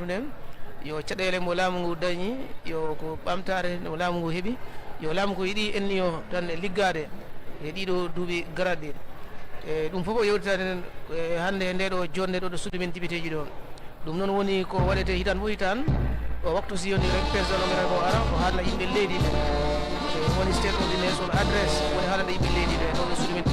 nden yo caɗele mo laamu ngu dañi yo ko ɓamtare no laamu ngu heeɓi yo laamu ko yiiɗi en yo tan liggade e ɗiɗo duuɓi garaɗɗi e ɗum fof o yewtitade nen hande e ndeɗo jonde ɗo suudu men dibiteji ɗo ɗum noon woni ko waɗete hitan fo hitan o waktu si yoni rek président omira ko ara o haalna yimɓe leydi ɓe woni state ordination adresse woni haalande yimɓe leydi ɓe ɗo suudu men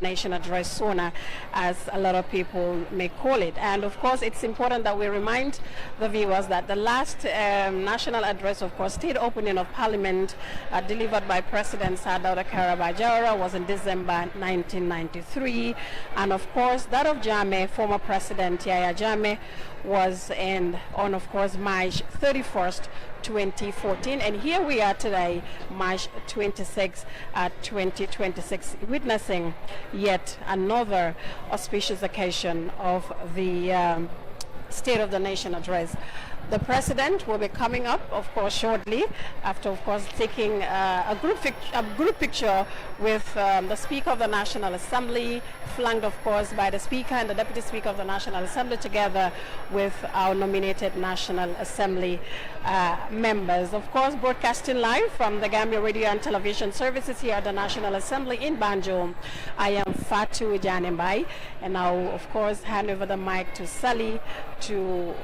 Nation Address SONA, as a lot of people may call it. And of course, it's important that we remind the viewers that the last national address, of course, state opening of Parliament delivered by President Sadauda Karabajara was in December 1993. And of course, that of Jammeh, former President Yahya Jammeh, was on, of course, March 31st, 2014, and here we are today, March 26, 2026, witnessing yet another auspicious occasion of the State of the Nation address. The President will be coming up, of course, shortly after, of course, taking a group picture with the Speaker of the National Assembly, flanked, of course, by the Speaker and the Deputy Speaker of the National Assembly, together with our nominated National Assembly members. Of course, broadcasting live from the Gambia Radio and Television Services here at the National Assembly in Banjul. I am Fatu Janembai, and I'll, of course, hand over the mic to Sally to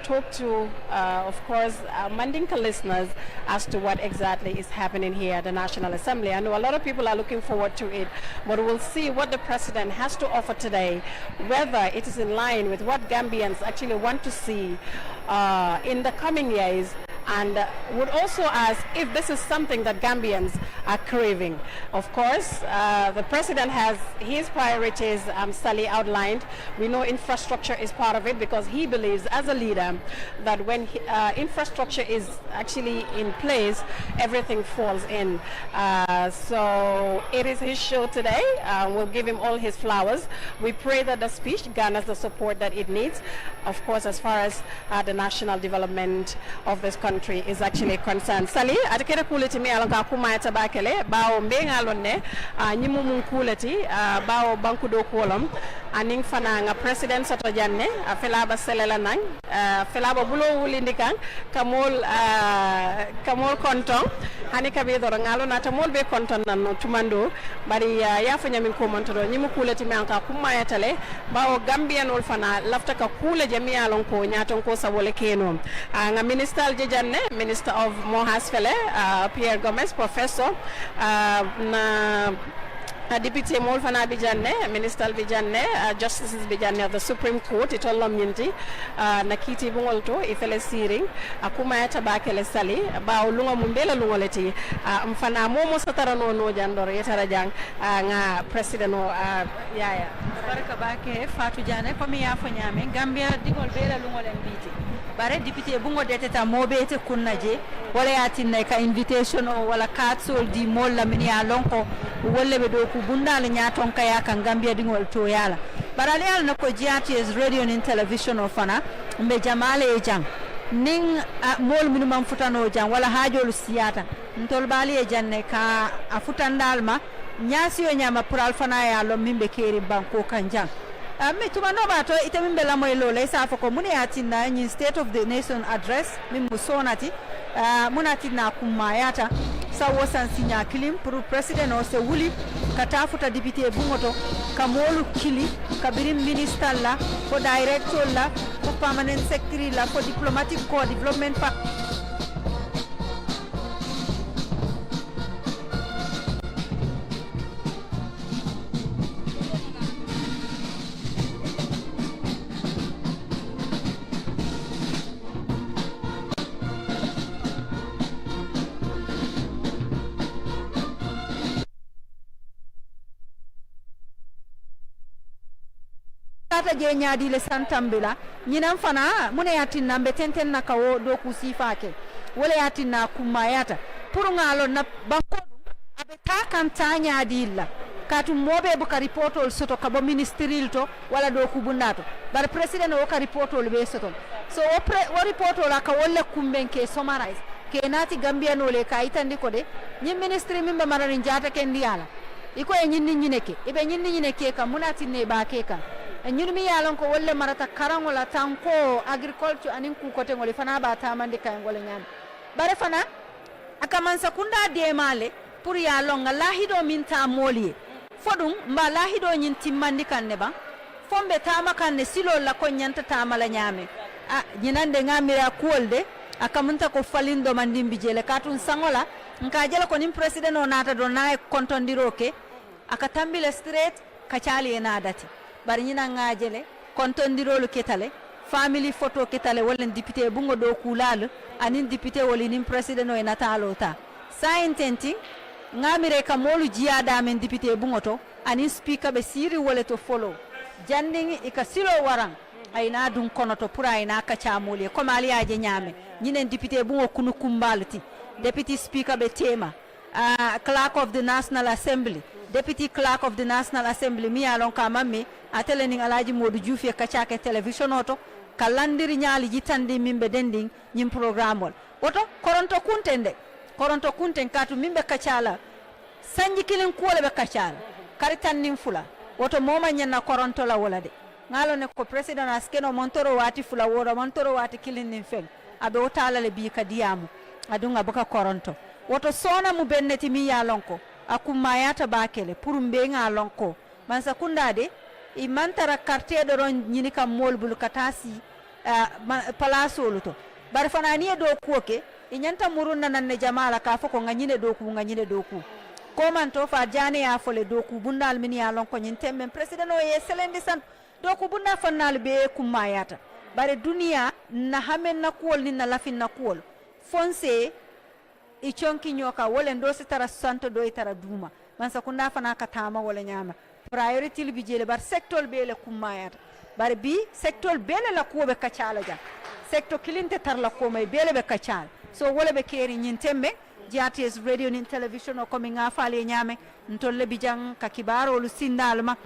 talk to of course, Mandinka listeners as to what exactly is happening here at the National Assembly. I know a lot of people are looking forward to it, but we'll see what the President has to offer today, whether it is in line with what Gambians actually want to see in the coming years, and would also ask if this is something that Gambians are craving. Of course, the President has his priorities, Sally outlined. We know infrastructure is part of it, because he believes as a leader that when infrastructure is actually in place, everything falls in. So it is his show today. We'll give him all his flowers. We pray that the speech garners the support that it needs, of course, as far as the national development of this country is actually concerned. Sali, atakere kuleti mi alonga kuma ya tabakele, bao mbenga alone, nyimu mkuleti, bao banku do kolom, aning fana nga President Sato Janne, felaba selela nang, felaba bulo ulindikang, kamol konton, hani kabe doro ngalo na tamol be konton nan tumando, bari ya fanya min komanto nyimu kuleti mi alonga kuma ya tale, bao Gambian ol fana lafta ka kule jamii alonko nyaton ko sabole keno. Nga Minister Janne, Minister of Mohas Fele, Pierre Gomez, Professor, na Deputy Molfana Bijanne, Minister Bijanne, Justices Bijanne of the Supreme Court, itolom yinti, Nakiti Bungolto, Ifele Siring, Akuma ya tabakele sali, ba ulunga mumbele lungoleti, mfana momo satarano no jandor yetarajang, nga President yaya. Baraka bake Fatu Jane, komi yafo nyame, Gambia digol bela lungolen biti. Bare député bungo deteta mobete kunnaje wala yatinna ka invitation o wala katsol di molla min ya lonko wolle be do ku bundal nyaton ka ya kan Gambia dingol to yala barale yala nako GRTS radio and television o fana mbe jamale e jang ning mol min mam futano jang wala hajolu siyata ntol bali e janne ka afutandal ma nyasi o nyama pural fana ya lo mimbe keri banko kan jang me tuma no bato itemimbe la moylo le sa fako muni atinna ni State of the Nation address min musonati munatina kumayata sa wosan sinya kilim pour president o se wuli katafuta député bungoto kamolu kili kabirim minister la ko director la ko permanent secretary la ko diplomatic co development tata je nyaadi le santambila nyinam fana mune yatinna be tenten na kawo do ku sifake wala yatinna kumayata pour ngalo na banko abe takan tanya dilla katu mobe bu ka reportol soto ka bo ministril to wala do ku bundato bar president o ka reportol be soto so o reportol aka wolle kumbenke summarize ke nati Gambia no le ka itandi ko de nyi ministry mimbe mararin jata ken diala iko e nyinni nyineke ibe nyinni nyineke ka munati ne ba ke ka ñun mi yalon ko wolle marata karango la tanko agriculture anin ku kote ngoli fana ba tamande kay ngol nyam bare fana akaman sakunda de male pour yalon nga lahido min ta moli fodum mba lahido nyin timmandi kan ne ba fombe tama kan ne silo la ko nyanta tamala nyame nyinande ngamira kuolde akamunta ko falindo mandimbi jele katun sangola nka jela ko nim president o nata do nay kontondiroke aka tambile straight kacali e nadati bari ñina ngajele kontondirolu ketale family photo ketale wala député bungo do kulal anin député wala nin président o e natalo ta sa intenti ngamire ka molu jiada men député bungo to anin speaker be siri wala to follow janding e ka silo waran ayna dun kono to pour ayna kacamoli comme aliaje ñame ñinen député bungo kunu kumbalti deputy speaker be tema clerk of the National Assembly deputy clerk of the National Assembly mi alon ka mamme atele ning alaji modu juufi kacake television oto kalandiri nyaali jitandi mimbe dending nyim programol oto koronto kunten katu mimbe kacala sanji kilin kuole be kacala karitan nim fula oto moma nyanna koronto la wala de ngalo ne ko president askeno montoro wati fula woro montoro wati kilin nim fel abe otala le bi kadiyamu adunga boka koronto woto sona mu benneti mi ya lonko akuma yata bakele pour mbenga lonko man sakunda de i mantara quartier de ron nyini kam molbul katasi place oluto bar fanani do kuoke i nyanta murunna nanne jamala ka foko nganyine do ku ko man to fa jane ya fole do ku bundal min ya lonko nyin temmen president o ye selendi san do ku bunda fannal be kuma yata bare dunia na hamen na kuol ni na lafin na kuol fonse i chonki nyoka wala ndo se tara santo do itara duma man sakunda fana katama wala nyama priority li bijele bar sector bele kumayata bar bi sector bele la ko be kacala ja sector kilinte tar la ko may bele be kacala so wala be keri nyintembe JTS radio ni television o komi nga fale nyame ntolle bijang ka kibaro lu sindalma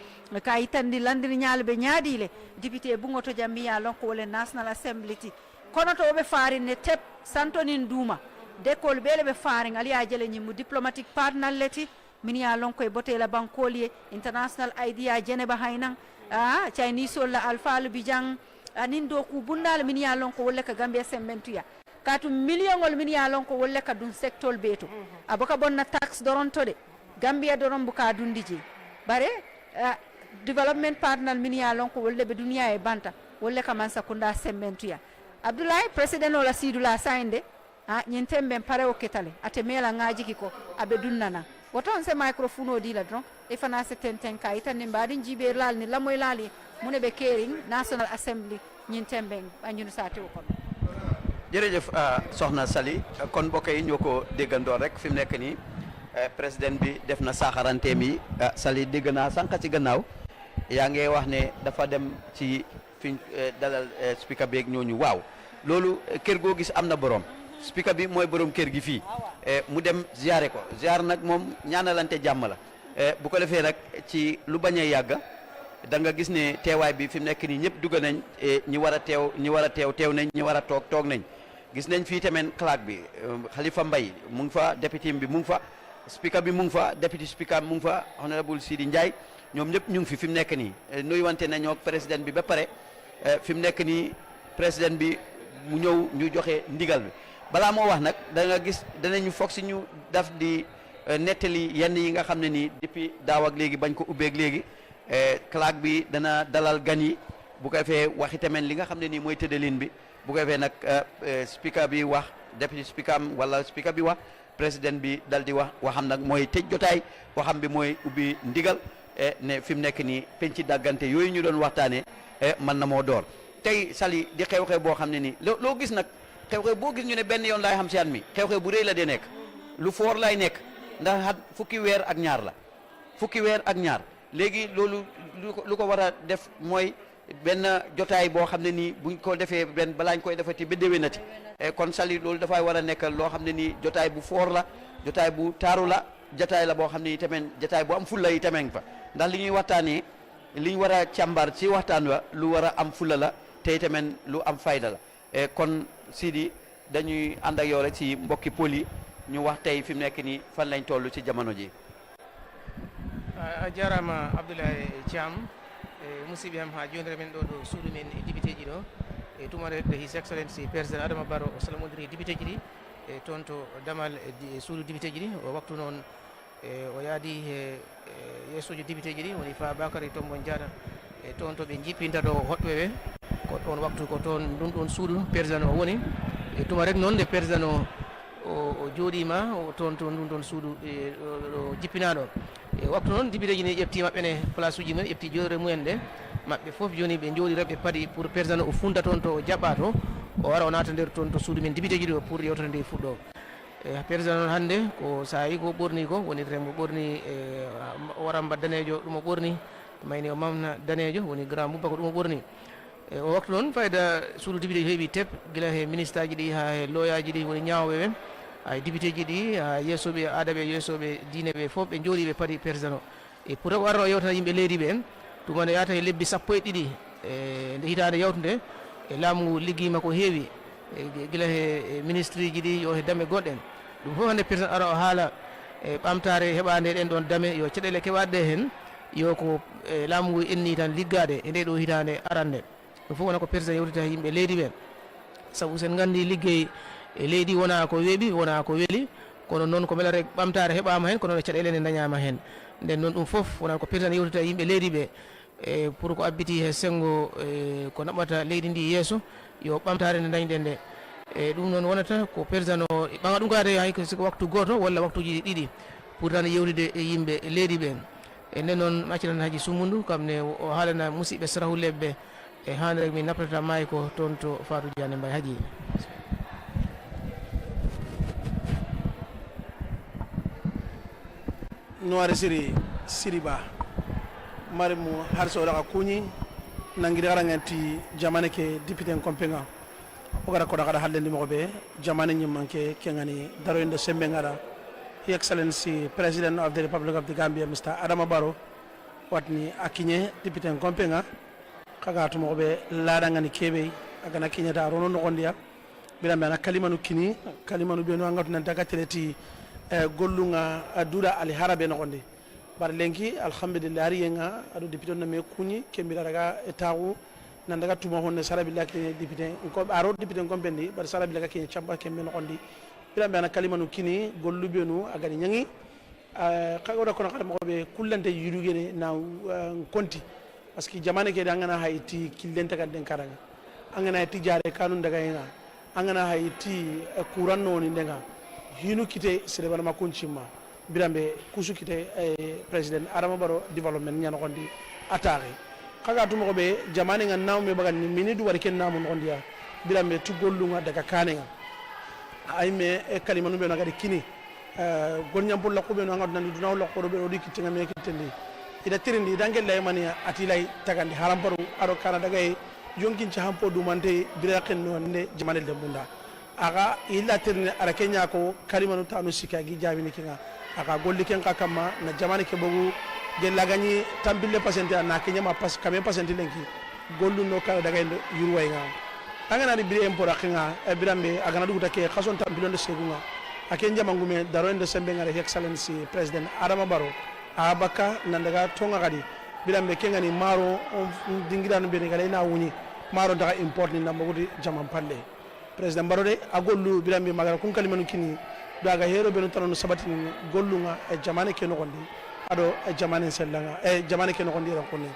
ka itandi landiri nyaal be nyaadile député bungoto jambiya lonko wala National Assembly ti kono to be faari ne tep santonin duma dekol bele be faari ngali ajele nyimu diplomatic partner leti mini ya lonko e botela bankolier international idea jeneba haynan Chinese wala alfa bijang anin do ku bundal mini ya lonko wala ka Gambia sembentuya katu million ol mini ya lonko wala ka dun sector beto aboka bonna tax doronto de Gambia doron buka dundiji bare development partner mini ya lonko wala be dunia e banta wala ka man sakunda sembentuya Abdoulaye president ola sidula sainde nyentembe pare o ketale ate mela ngaji kiko abe dunnana woton se microphone o dila dron e fana se tenten ka itani mbadi jibe lal ni lamoy lali mune be kering National Assembly nyentembe anyunu sate ko jërëjëf soxna Sali kon mbokk yi ñoo ko déggandoo rek fi mu nekk nii président bi def na saaxarante mi Sali dégg naa sànq ci gannaaw yaa ngi wax ne dafa dem ci fi dalal speaker beeg ñooñu waaw loolu kër goo gis am na borom speaker bi mooy borom kër gi fii mu dem ziare ko ziar nag moom ñaanalante jàmm la bu ko defee nag ci lu bañ a yàgg da nga gis ne teewaay bi fi mu nekk nii ñëpp dugg nañ ñi war a teew teew nañ ñi war a toog nañ gis nañ fii tamit claque bi Khalifa Mbaye mu ngi fa député bi mu ngi fa speaker bi mu ngi fa député speaker mu ngi fa honorable Sidi Ndiaye ñoom ñëpp ñu ngi fi mu nekk nii nuy wante nañoo président bi ba pare fi mu nekk nii président bi mu ñëw ñu joxe ndigal bi balaa moo wax nag da nga gis danañu foog si ñu daf di nettali yenn yi nga xam ne nii depuis daaw ak léegi bañ ko ubbeeg léegi claque bi dana dalal gan yi bu ko defee waxi tamit li nga xam ne nii mooy tëddalin bi bu ko defee nag speaker bi wax deputy speaker am wala speaker bi wax président bi dal di waxam nag mooy tëj jotaay waxam bi mooy ubbi ndigal ne fi mu nekk nii penc dàggante yooyu ñu doon waxtaanee mën na moo door tey Sali di xew-xew boo xam ne nii loo gis nag xew-xew boo gis ñu ne benn yoon laay xam si at mi xew-xew bu rëy la dee nekk lu foor lay nekk ndax fukki weer ak ñaar léegi loolu lu ko war a def mooy benn jotaay boo xam ne nii buñ ko defee benn balaañ koy defati ba déwénati kon Sali loolu dafay war a nekk loo xam ne nii jotaay bu foor la jotaay bu taaru la jotaay la boo xam ne tamit jotaay bu am fulla yi tamit fa ndax li ñuy waxtaanee li ñu war a càmbar ci waxtaan wa lu war a am fulla la te tamit lu am fayda la kon Sidi dañuy ànd ak yow rek ci mbokki pol yi ñu wax tey fi mu nekk nii fan lañ toll ci jamono ji. a jarama Abdoulaye Thiam musidɓe am ha joni remen ɗo ɗo suudu men député ji ɗo e tumarede his excellency président Adama Barrow o salamodiri député ji ɗi e toon to damal suudu député ji ɗi o waktu noon o yaadi yeesoji député ji ɗi woni fa Bakary Tombon Diatta e toon to ɓe jippinta ɗo hoɗɓe ɓe ko on waktu ko toon ɗum ɗon suudu président o woni e tuma rek noon nde président o o jooɗima o toon ɗum ɗon suudu o jippinaɗo e waktu noon député ji ne ƴefti maɓɓe ne place uji mumen ƴefti jodore mumen ɗe maɓɓe foof joni ɓe jooɗi reɓe paadi pour président o funta toon to o jaɓɓa to o wara o naata nder toon to suudu men député ji ɗo pour yewtere nde fuɗɗo e président noon hannde ko sa yi ko ɓorni ko woni rembo ɓorni e waramba danejo ɗum o ɓorni mayni o mamna danejo woni grand boubba ko ɗum o ɓorni e o waktu noon fayda suudu député heeɓi teb gila he ministre aji ɗi ha he loyaji ɗi woni ñawoɓe ɓen hay député ji ɗi ha yeesoɓe aadaɓe yeesoɓe diine ɓe foof ɓe jooɗi ɓe paadi président o e pour o arno o yewtana yimɓe leydi ɓe en tuma nde yata e lebbi sappo e ɗiɗi e nde hitande yawtude e laamu ngu ligguima ko heewi gila he ministre ji ɗi yo he dame goɗɗen ɗum fof hande président ara o haala e ɓamtare heɓade ɗen ɗon dame yo caɗele keɓaɗe ɗe hen yo ko laamu ngu enni tan liggade e nde ɗo hitande arande ɗum fof wona ko président yewtita yimɓe leydi ɓen saabu sen gandi liggey e leydi wona ko weeɓi wona ko weeli kono noon ko beele ɓamtare heɓama hen kono noon caɗele ne dañama hen nden noon ɗum fof wona ko président yewtita yimɓe leydi ɓe e pour ko abbiti he sengo ko naɓata leydi ndi yeeso yo ɓamtare nde dañɗen nde e ɗum noon wonata ko président o ɓaga ɗum kade hay siko waktu goto walla waktuji ɗiɗi pour tan yewtide e yimɓe leydi ɓen e nden noon maccinan haji summundu kam ne o haalana musidɓe sarahuleɓe ɓe e hande min naprata maayi ko toon to Fatou Diané Mbaye haji noire siriba mari mu harso daga kuñi nangiri garanganti jamane ke député kompenga o gara ko daga hallendi mo be jamane nyim manke kengani daro inde sembe ngara His Excellency President of the Republic of the Gambia Mr. Adama Barrow watni akinye député kompenga kaga to mo be laada ngani kebe agana kinya da rono no gondia bilambe na kalimanu kini kalimanu be no ngatu nan daga teleti gollunga dura ali harabe no gonde bar lenki alhamdulillah riyenga adu député na me kunyi kembira daga etawu nan daga tuma honne sarabillah ke député ko aro député ko bendi bar sarabillah ke chamba kembe no gondi bilambe na kalimanu kini gollube no agani nyangi kago da kono kadam ko be kullante yurugene na konti parce que jamane ke dangana hayti killente kadden karanga angana tijare kanun daga yenga angana hayti kuran no ni denga hinu kite sere bana makunchima birambe kusu kite president Adama Barrow development nyano gondi atare kaga tumo ko be jamane ngan nawme bagan ni minidu wari ken namu gondiya birambe tugollunga daga kanenga ayme e kalimanu be no gadi kini gonnyam pulla ko be no ngad nan dunaw lokko be o dikiti ngame kitendi ida tirindi dangel lay mani atilay tagandi haramparu aro kana daga yonkin ci hampo dumante biraqen no ne jamane de bunda aga illa tirni ara kenya ko kalimanu tanu sikagi jabini kinga aga golli ken kakama na jamane ke bogu gella gani tambille pasente na kenya ma pas kame pasente lenki gollu no kala daga yurway nga angana ni bire empora kinga e birambe aga na duguta ke khason tambille de segunga aken jamangume daro ende sembe ngare Excellency President Adama Barrow abaka nandaga tonga kadi bilambe kengani maro dingidan be ngale na wuni maro daga import ni nambugo jamam palle president Barrow de agollu bilambe magara kun kalimanu kini daga hero be no tanu sabati gollunga e jamane ke no gondi ado e jamane sellanga e jamane ke no gondi ran konni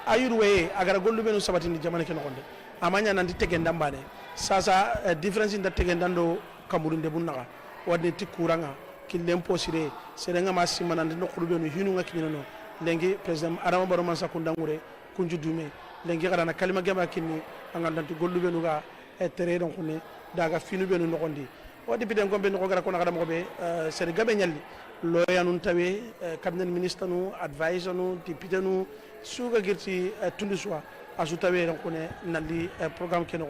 ayuru we agara gollu be no sabati ni jamane ke no gondi amanya nan di tegen dambane sasa difference in da tegen dando kamurunde bunnaga wadde tikuranga killen posire serenga masimana ndo khulube no hinunga kinino lengi president Adama Barrow man sakundangure kunjudume lengi garana kalima gema kinni angandanti gollube no ga e tere don khune daga finube no nokondi wadi biden gombe no gara ko na mo be sere gabe nyalli lo yanun tawe cabinet ministre no advisor no député no suga girti tunduswa asu tawe don khune nalli programme ken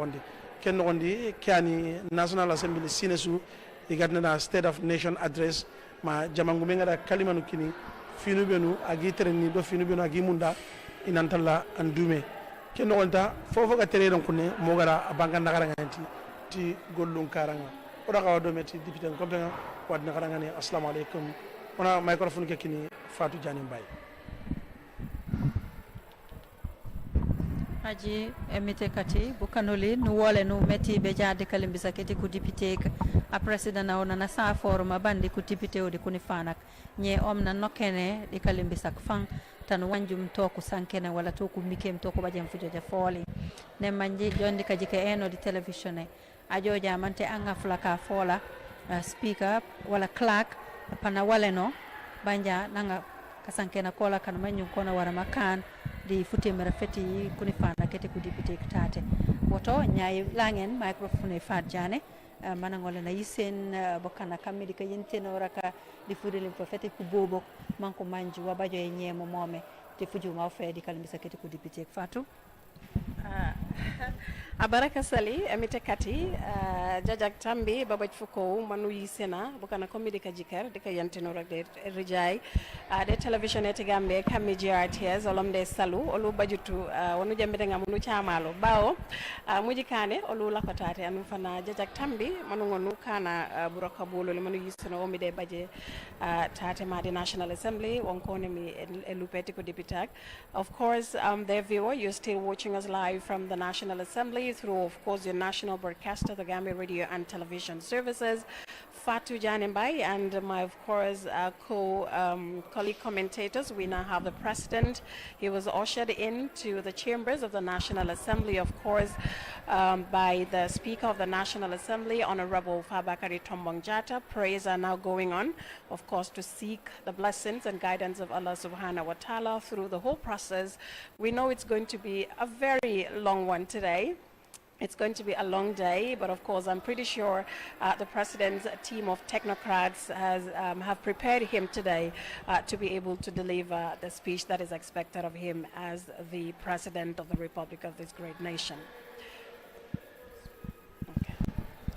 nokondi kani national assembly sinesu igadna state of nation address ma jamangume ngada kalimanu kini finu benu agi tereni do finu benu agi munda inantalla andume kenno wonta fofo ga tere don kunne mo gara abanga ndagara nganti ti gollun karanga oda ka do meti député kompenga wadna karanga ni assalamu alaikum ona microphone ke kini Fatou Diané Mbaye haji emite kati bukanoli nu wole nu meti be jaade kalimbisa keti ku député a president na ona na sa forum bandi ku député o de kuni fanak nye omna nokene di kalimbisa fan tan wanjum to ku sankene wala to ku mikem to ku bajem fujoje foli ne manji jondi kaji ke eno di television a joja mante anga flaka fola speaker wala clerk pana waleno banja nanga kasankena kola kana manyu kona wara makan di futi mera feti kuni fana kete ku député tate woto nyaay langen microphone fat jane manangole na yisen bokana kamedi ka yenteno raka di fudeli ko fete ku bobok manko manju wabajo e nyemo mome te fuju ma fedi kala misakete ku député fatu abaraka sali amite kati jajak tambi babaj fuko manu yisena bukana komedi ka jikar de ka yantino rek de rijay de television eti gambe kammi GRTS olom de salu olu bajutu wonu jambe de ngamu chamalo bawo mujikane olu lakotate anu fana jajak tambi manu ngonu kana buraka bolo le manu yisena o mi de baje tate ma the National Assembly wonkone mi elupeti ko deputak. Of course their viewer, you're still watching us live from the National Assembly through, of course, your national broadcaster, the Gambia Radio and Television Services, Fatu Janimbai, and my, of course, colleague commentators. We now have the President. He was ushered into the chambers of the National Assembly, of course, by the Speaker of the National Assembly, Honorable Fabakary Tombong Jatta. Prayers are now going on, of course, to seek the blessings and guidance of Allah subhanahu wa ta'ala through the whole process. We know it's going to be a very long one today. It's going to be a long day, but of course I'm pretty sure the President's team of technocrats have prepared him today to be able to deliver the speech that is expected of him as the President of the Republic of this great nation. Okay.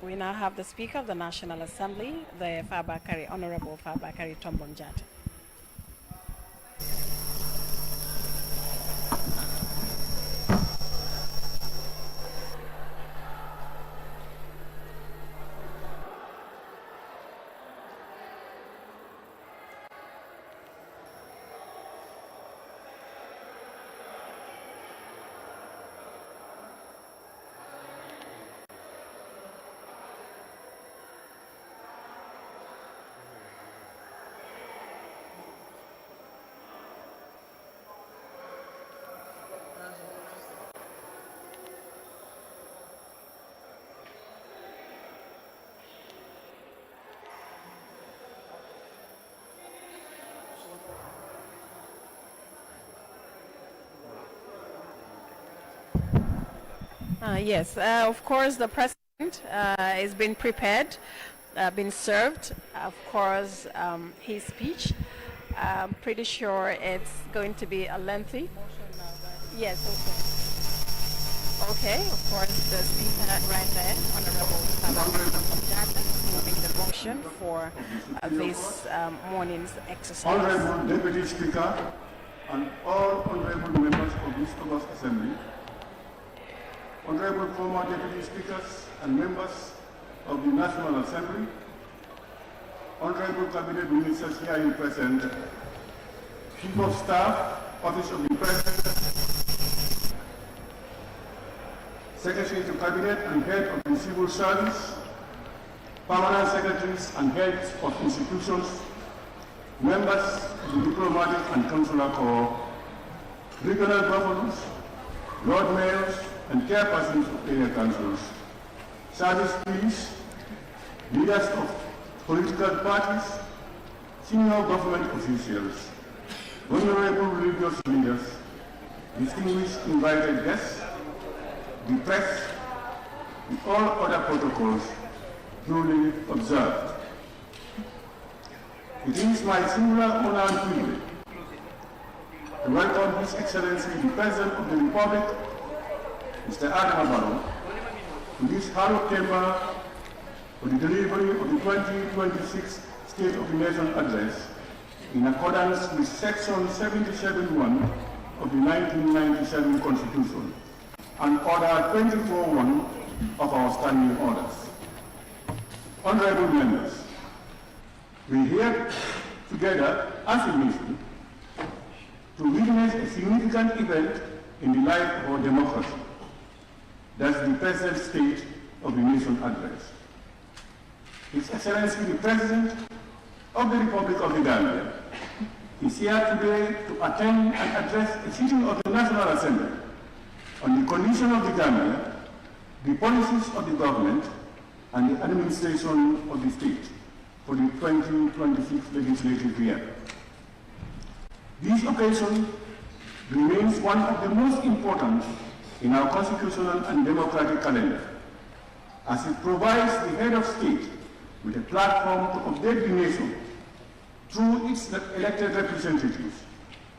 We now have the Speaker of the National Assembly, the Honorable Fabakary Tombong Jatta. Yes, of course, the President is being prepared, been served, of course, his speech. I'm pretty sure it's going to be a lengthy. Yes, okay. Okay, of course, the Speaker right there, Honorable Jatta, moving the motion for this morning's exercise. Honorable Deputy Speaker and all honorable members of this August Assembly, honorable former Deputy Speakers and members of the National Assembly, honorable Cabinet Ministers here in present, Chief of Staff, Office of the President, Secretary to Cabinet and Head of the Civil Service, Permanent Secretaries and Heads of Institutions, members of the Diplomatic and Consular Corps, regional governors, Lord Mayors, and chairpersons of area councils, service police, leaders of political parties, senior government officials, honorable religious leaders, distinguished invited guests, the press, and all other protocols duly observed. It is my singular honor and privilege to welcome His Excellency the President of the Republic, Mr. Adama Barrow, to this hallowed chamber for the delivery of the 2026 State of the Nation Address in accordance with Section 77(1) of the 1997 Constitution and Order 24(1) of our standing orders. Honorable members, we are here together as a nation to witness a significant event in the life of our democracy. That's the present state of the nation address. His Excellency the President of the Republic of the Gambia is here today to attend and address a sitting of the National Assembly on the condition of the Gambia, the policies of the government, and the administration of the state for the 2026 legislative year. This occasion remains one of the most important in our constitutional and democratic calendar, as it provides the head of state with a platform to update the nation through its elected representatives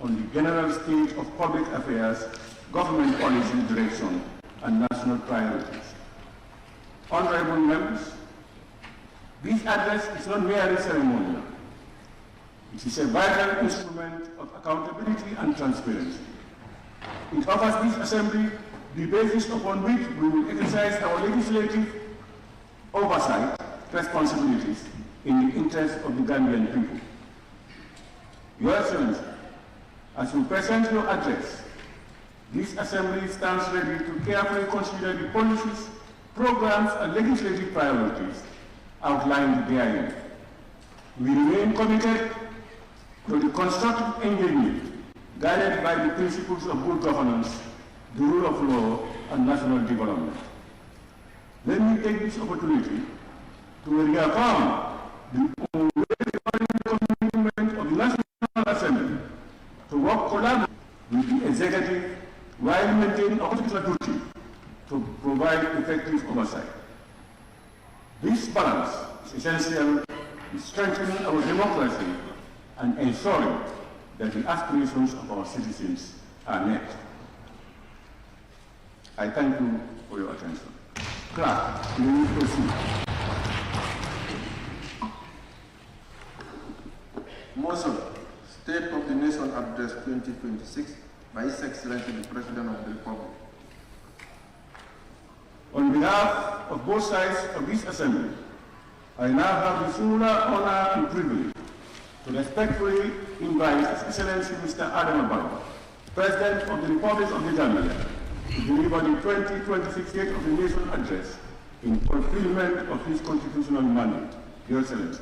on the general state of public affairs, government policy direction, and national priorities. Honorable members, this address is not merely ceremonial. It is a vital instrument of accountability and transparency. It offers this assembly the basis upon which we will exercise our legislative oversight responsibilities in the interest of the Gambian people. Your Excellency, as you present your address, this assembly stands ready to carefully consider the policies, programs, and legislative priorities outlined therein. We remain committed to the constructive engagement guided by the principles of good governance, the rule of law, and national development. Let me take this opportunity to reaffirm the unwavering commitment of the National Assembly to work collaboratively with the executive while maintaining our constitutional duty to provide effective oversight. This balance is essential in strengthening our democracy and ensuring that the aspirations of our citizens are met. I thank you for your attention. Clerk, you may proceed. Motion, State of the Nation Address 2026 by His Excellency the President of the Republic. On behalf of both sides of this assembly, I now have the singular honor and privilege to respectfully invite His Excellency Mr. Adama Barrow, President of the Republic of the Gambia, to deliver the 2026 State of the Nation Address in fulfillment of his constitutional mandate. Your Excellency.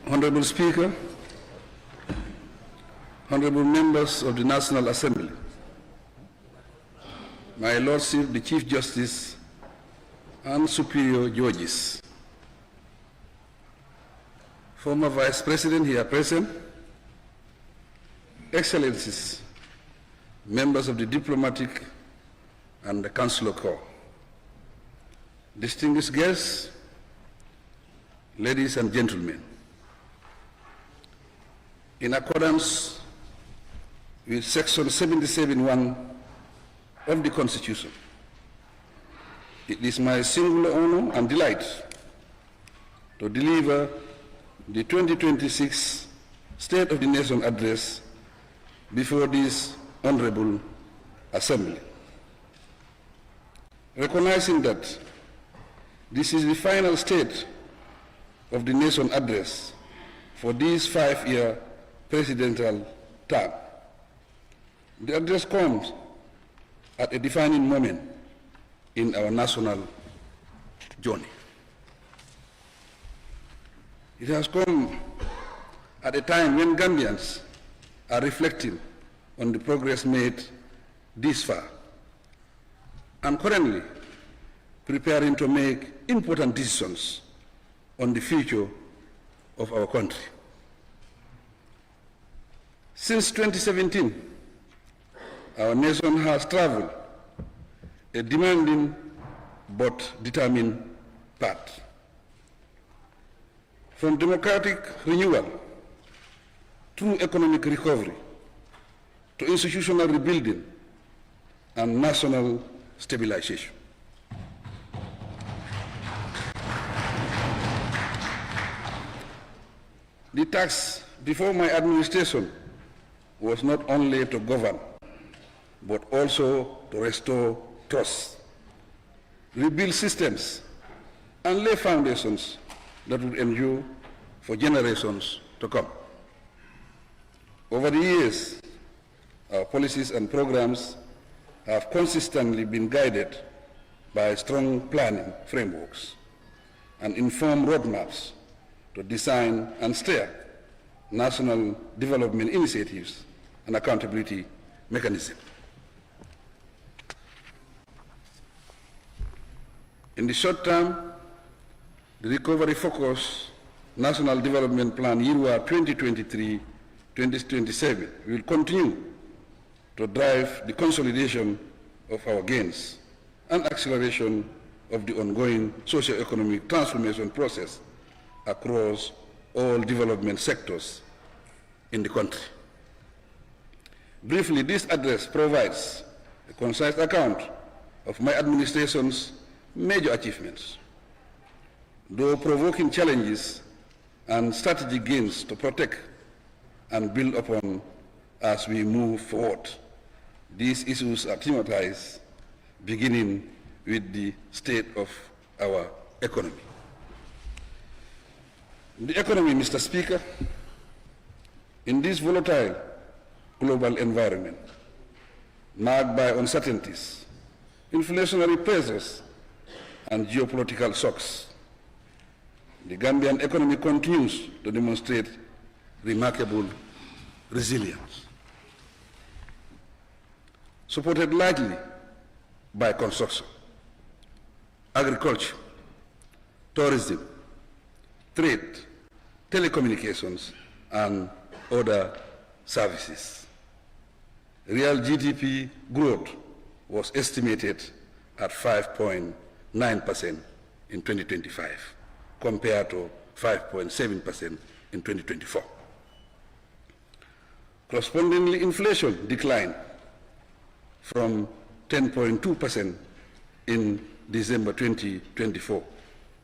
Honorable Speaker, honorable members of the National Assembly, my Lordship, the Chief Justice and Superior Judges, former Vice President here present, Excellencies, members of the Diplomatic and the Consular Corps, distinguished guests, ladies and gentlemen, in accordance with Section 77(1) of the Constitution, it is my singular honor and delight to deliver the 2026 State of the Nation Address before this Honorable Assembly. Recognizing that this is the final State of the Nation Address for this 5-year presidential term, the address comes at a defining moment in our national journey. It has come at a time when Gambians are reflecting on the progress made this far and currently preparing to make important decisions on the future of our country. Since 2017, our nation has traveled a demanding but determined path. From democratic renewal through economic recovery to institutional rebuilding and national stabilization. The task before my administration was not only to govern, but also to restore trust, rebuild systems, and lay foundations that would endure for generations to come. Over the years, our policies and programs have consistently been guided by strong planning frameworks and informed roadmaps to design and steer national development initiatives and accountability mechanism. In the short term, the Recovery Focus National Development Plan YIRWA 2023-2027 will continue to drive the consolidation of our gains and acceleration of the ongoing socio-economic transformation process across all development sectors in the country. Briefly, this address provides a concise account of my administration's major achievements, though provoking challenges and strategic gains to protect and build upon as we move forward. These issues are thematized, beginning with the state of our economy. The economy, Mr. Speaker, in this volatile global environment, marked by uncertainties, inflationary pressures, and geopolitical shocks, the Gambian economy continues to demonstrate remarkable resilience. Supported largely by construction, agriculture, tourism, trade, telecommunications, and other services. Real GDP growth was estimated at 5.9% in 2025, compared to 5.7% in 2024. Correspondingly, inflation declined from 10.2% in December 2024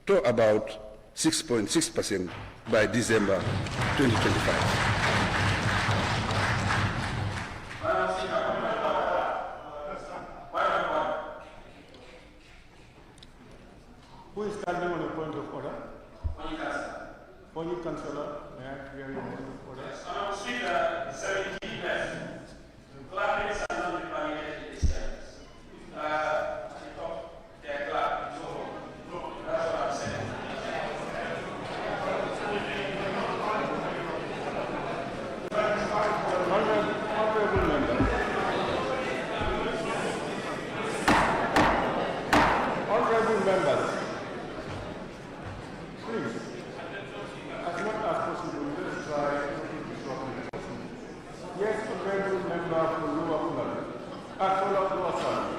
to about 6.6% by December 2025. Who is standing on a point of order? Only Councillor, may I hear your point of order? Speaker, 17 left. The climate are not permitted in this terms. Their club, no, that's what I'm saying. Honorable member. Honorable members. Please, as much as possible, let's try to disrupt the possible. Yes, honorable member for Lower Fulani. For Lower Fulani.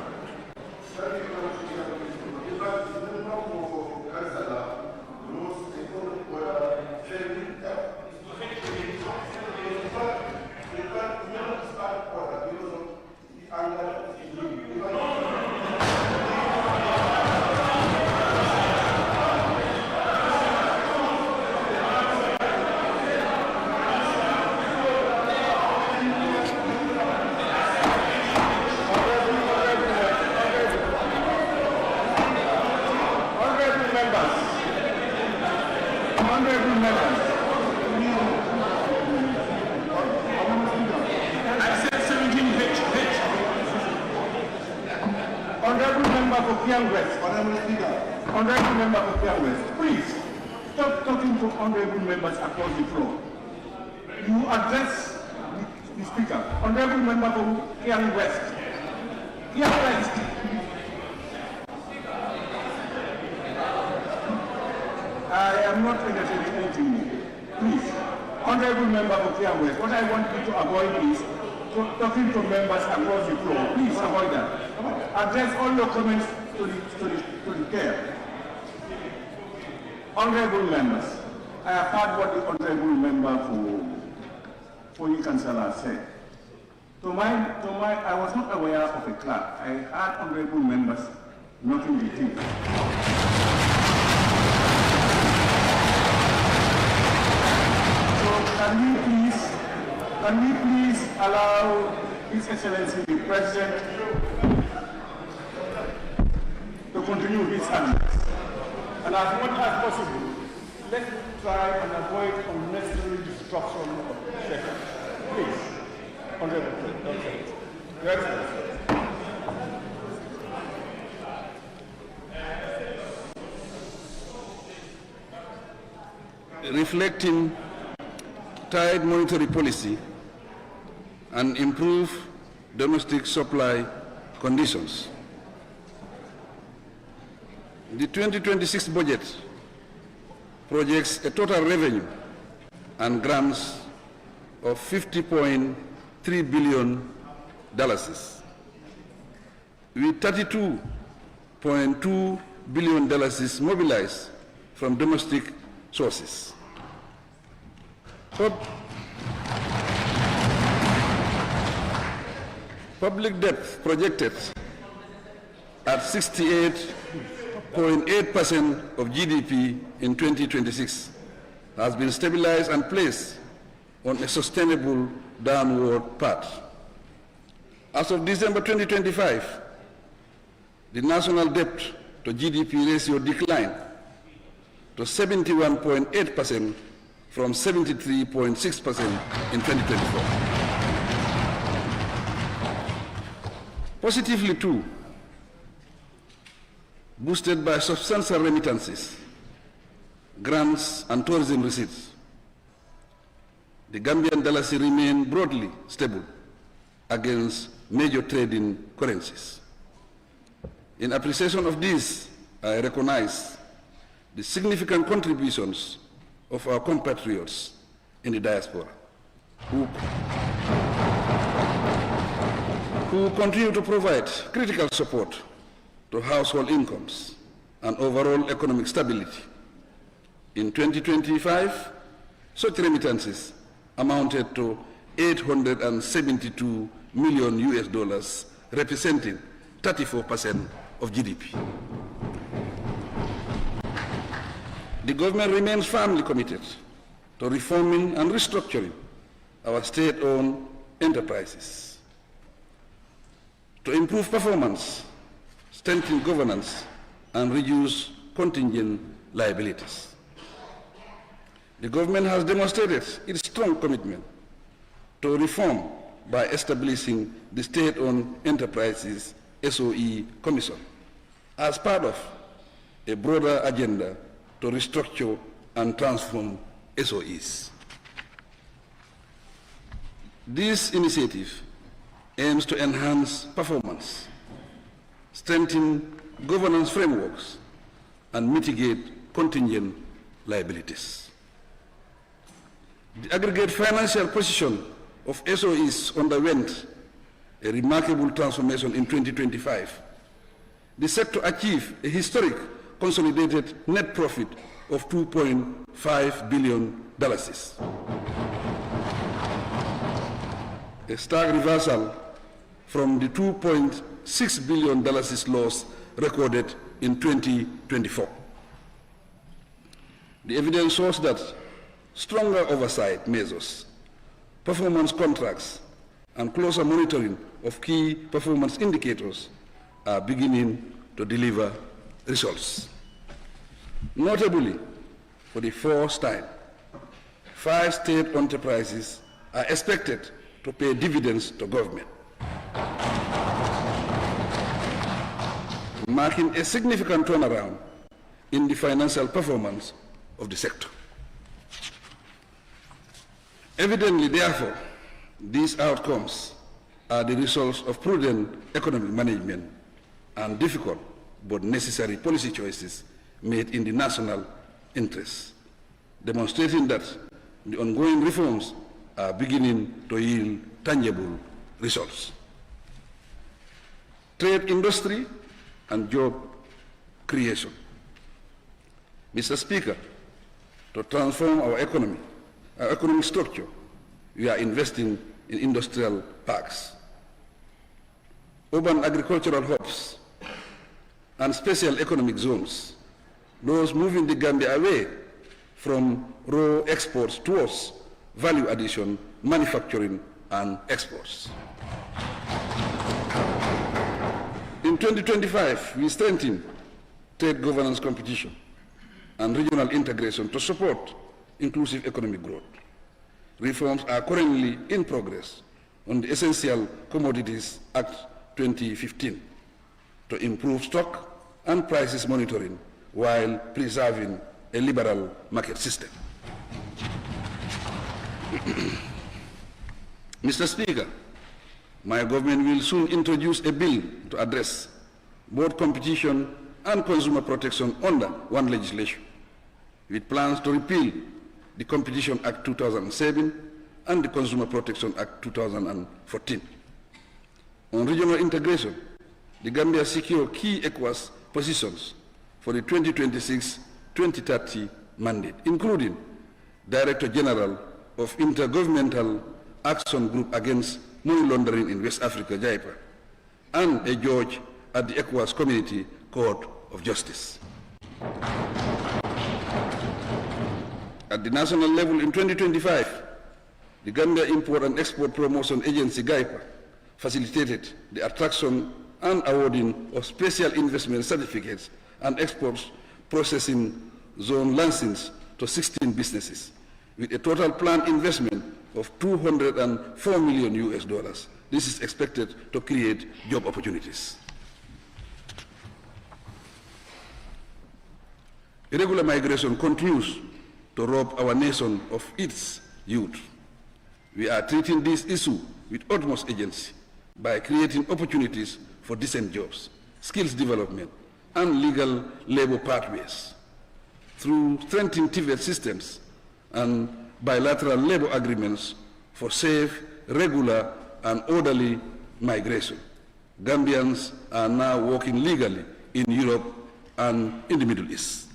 Honorable member of the West, please stop talking to honorable members across the floor. You address the speaker. Honorable member from Kiang West. Kiang West. I am not entertaining anything more. Please, honorable member of Kiang West, what I want you to avoid is talking to members across the floor. Please avoid that. Address all your comments to the chair. Honorable members, I have heard what the honorable member for the councillor said. I was not aware of a clerk. I heard honorable members knocking the teeth. So can we please allow His Excellency the President to continue his address? And as much as possible, let's try and avoid unnecessary disruption of the session. Please, Honorable President. Your Excellency. reflecting tight monetary policy and improved domestic supply conditions. The 2026 budget projects a total revenue and grants of $50.3 billion, with $32.2 billion mobilized from domestic sources. Public debt projected at 68.8% of GDP in 2026 has been stabilized and placed on a sustainable downward path. As of December 2025, the national debt to GDP ratio declined to 71.8% from 73.6% in 2024. Positively too, boosted by substantial remittances, grants and tourism receipts, the Gambian dalasi remained broadly stable against major trading currencies. In appreciation of this, I recognize the significant contributions of our compatriots in the diaspora who continue to provide critical support to household incomes and overall economic stability. In 2025, such remittances amounted to $872 million, representing 34% of GDP. The government remains firmly committed to reforming and restructuring our state-owned enterprises, to improve performance, strengthen governance, and reduce contingent liabilities. The government has demonstrated its strong commitment to reform by establishing the State-Owned Enterprises SOE Commission as part of a broader agenda to restructure and transform SOEs. This initiative aims to enhance performance, strengthen governance frameworks, and mitigate contingent liabilities. The aggregate financial position of SOEs underwent a remarkable transformation in 2025. The sector achieved a historic consolidated net profit of $2.5 billion, a stark reversal from the $2.6 billion loss recorded in 2024. The evidence shows that stronger oversight measures, performance contracts, and closer monitoring of key performance indicators are beginning to deliver results. Notably, for the first time, 5 state enterprises are expected to pay dividends to government, marking a significant turnaround in the financial performance of the sector. Evidently, therefore, these outcomes are the results of prudent economic management and difficult but necessary policy choices made in the national interest, demonstrating that the ongoing reforms are beginning to yield tangible results. Trade, industry, and job creation. Mr. Speaker, to transform our economic structure, we are investing in industrial parks, urban agricultural hubs, and special economic zones, those moving the Gambia away from raw exports towards value addition, manufacturing, and exports. In 2025, we strengthened trade governance competition and regional integration to support inclusive economic growth. Reforms are currently in progress on the Essential Commodities Act 2015 to improve stock and prices monitoring while preserving a liberal market system. Mr. Speaker, my government will soon introduce a bill to address both competition and consumer protection under one legislation, with plans to repeal the Competition Act 2007 and the Consumer Protection Act 2014. On regional integration, the Gambia secured key ECOWAS positions for the 2026-2030 mandate, including Director General of Intergovernmental Action Group Against Money Laundering in West Africa, JIPA, and a judge at the ECOWAS Community Court of Justice. At the national level in 2025, the Gambia Import and Export Promotion Agency, GIPA, facilitated the attraction and awarding of special investment certificates and exports processing zone licenses to 16 businesses, with a total planned investment of $204 million US. This is expected to create job opportunities. Irregular migration continues to rob our nation of its youth. We are treating this issue with utmost urgency by creating opportunities for decent jobs, skills development, and legal labor pathways through strengthening TVET systems and bilateral labor agreements for safe, regular, and orderly migration. Gambians are now working legally in Europe and in the Middle East.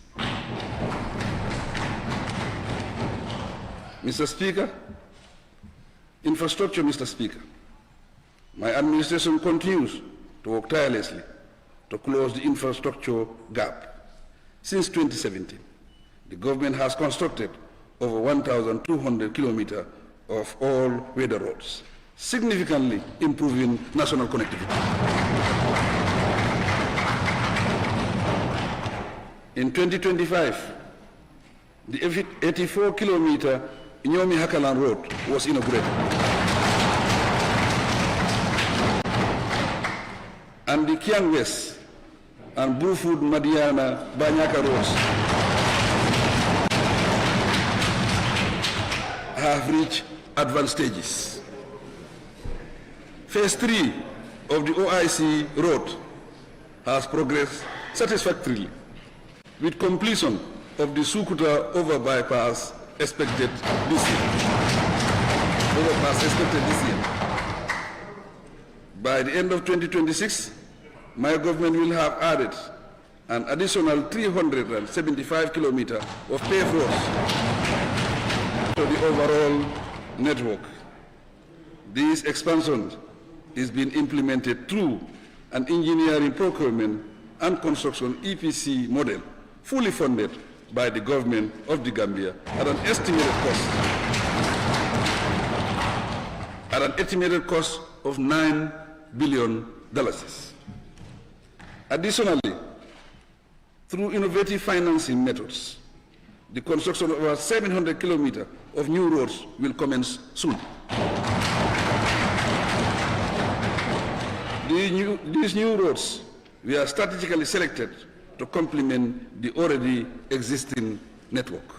Mr. Speaker, infrastructure, Mr. Speaker, my administration continues to work tirelessly to close the infrastructure gap. Since 2017, the government has constructed over 1,200 kilometers of all-weather roads, significantly improving national connectivity. In 2025, the 84-kilometer Nyomi-Hakalan Road was inaugurated, and the Kiang West and Bruford-Madiana-Banyaka roads have reached advanced stages. Phase 3 of the OIC road has progressed satisfactorily, with completion of the Sukuta overpass expected this year. By the end of 2026, my government will have added an additional 375 kilometers of paved roads to the overall network. This expansion is being implemented through an engineering, procurement, and construction EPC model, fully funded by the government of the Gambia at an estimated cost of $9 billion. Additionally, through innovative financing methods, the construction of over 700 kilometers of new roads will commence soon. These new roads were strategically selected to complement the already existing network.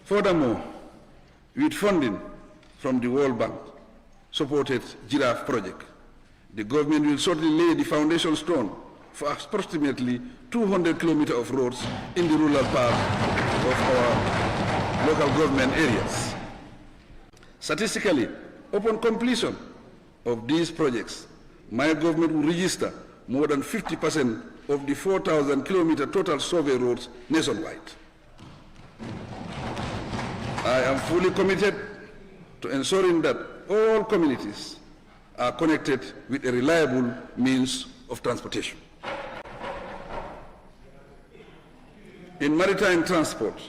Furthermore, with funding from the World Bank supported Giraffe project, the government will shortly lay the foundation stone for approximately 200 kilometers of roads in the rural part of our local government areas. Statistically, upon completion of these projects, my government will register more than 50% of the 4,000 kilometer total survey roads nationwide. I am fully committed to ensuring that all communities are connected with a reliable means of transportation. In maritime transport,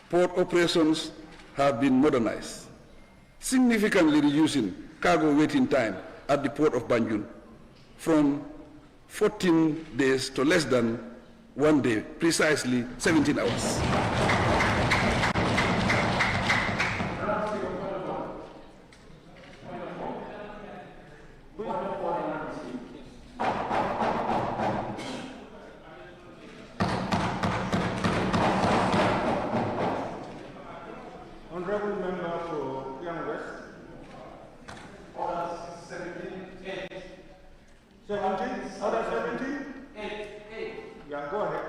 port operations have been modernized, significantly reducing cargo waiting time at the port of Banjul from 14 days to less than 1 day, precisely 17 hours. 17? Order 17? 8. Yeah, go ahead.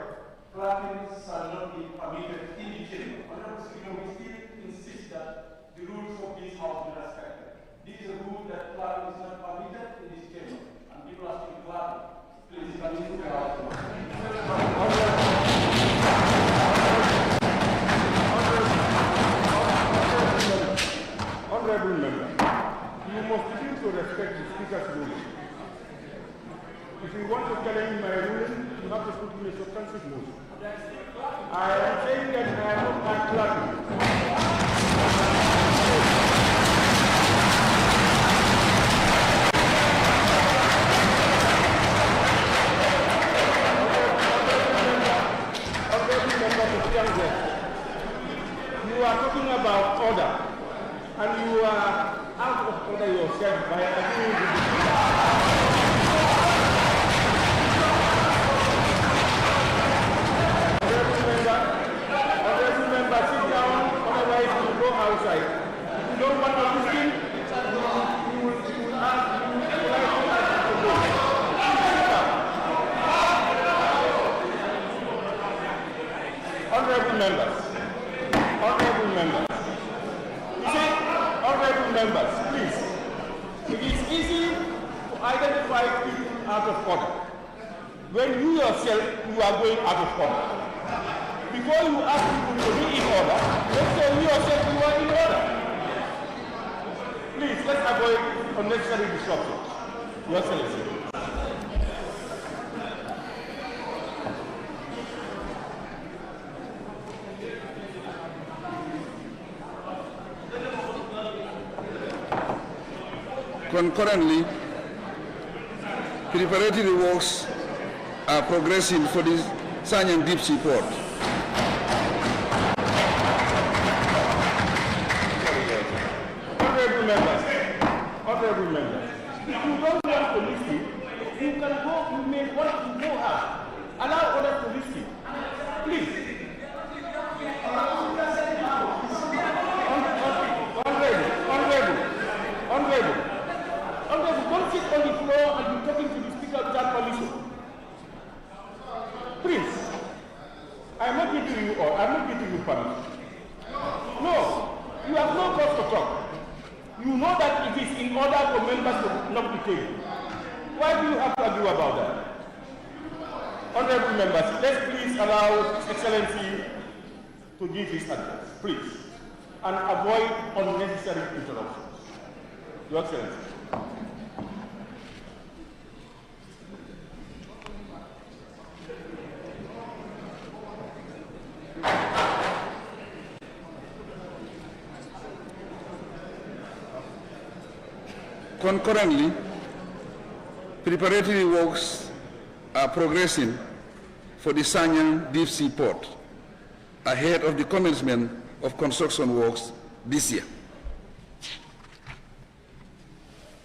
Clapping shall not be permitted in the chamber. Honorable Speaker, we still insist that the rules of this House be respected. This is a rule that clapping is not permitted in this chamber, and people are still clapping. Please, can you move out? Honorable member, you must begin to respect the Speaker's ruling. If you want to challenge my ruling, you have to put in a substantive motion. I am saying that I am not clapping. You are talking about order, and you are out of order yourself by agreeing with the Honorable member, sit down, otherwise you will go outside. If you don't want to listen, you will ask, you will ask to go. Honorable members, you see, honorable members, please, it is easy to identify people out of order when you yourself, you are going out of order. Before you ask people to be in order, let's say you yourself you are in order. Please, let's avoid unnecessary disruptions. Your Excellency. Concurrently, preparatory works are progressing for the Sanyan Deep Sea Port. Honorable members, if you don't want to listen, you can go, you may want to go out. Allow others to listen. Please. Honorable, don't sit on the floor and be talking to the Speaker without permission. Please. I'm not giving you all, I'm not giving you permission. No, you have no cause to talk. You know that it is in order for members to knock the table. Why do you have to argue about that? Honorable members, let's please allow His Excellency to give his address, please, and avoid unnecessary interruptions. Your Excellency. Concurrently, preparatory works are progressing for the Sanyan Deep Sea Port ahead of the commencement of construction works this year.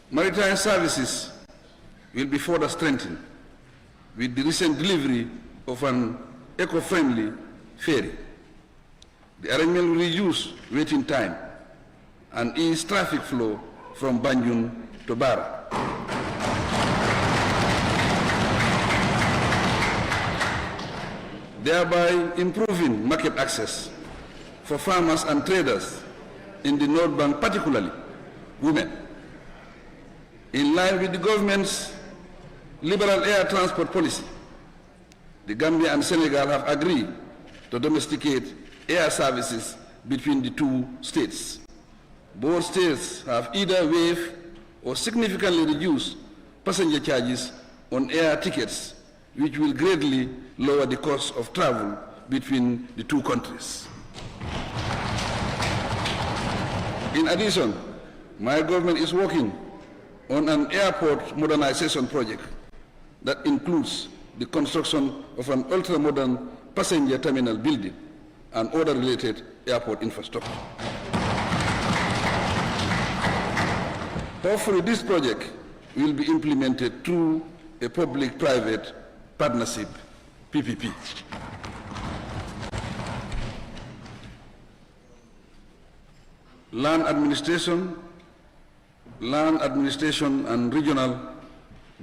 Maritime services will be further strengthened with the recent delivery of an eco-friendly ferry. The arrangement will reduce waiting time and ease traffic flow from Banjul to Barrow. Thereby improving market access for farmers and traders in the North Bank, particularly women. In line with the government's liberal air transport policy, the Gambia and Senegal have agreed to domesticate air services between the two states. Both states have either waived or significantly reduced passenger charges on air tickets, which will greatly lower the cost of travel between the two countries. In addition, my government is working on an airport modernization project that includes the construction of an ultra-modern passenger terminal building and other related airport infrastructure. Hopefully, this project will be implemented through a public-private partnership, PPP. Land administration and regional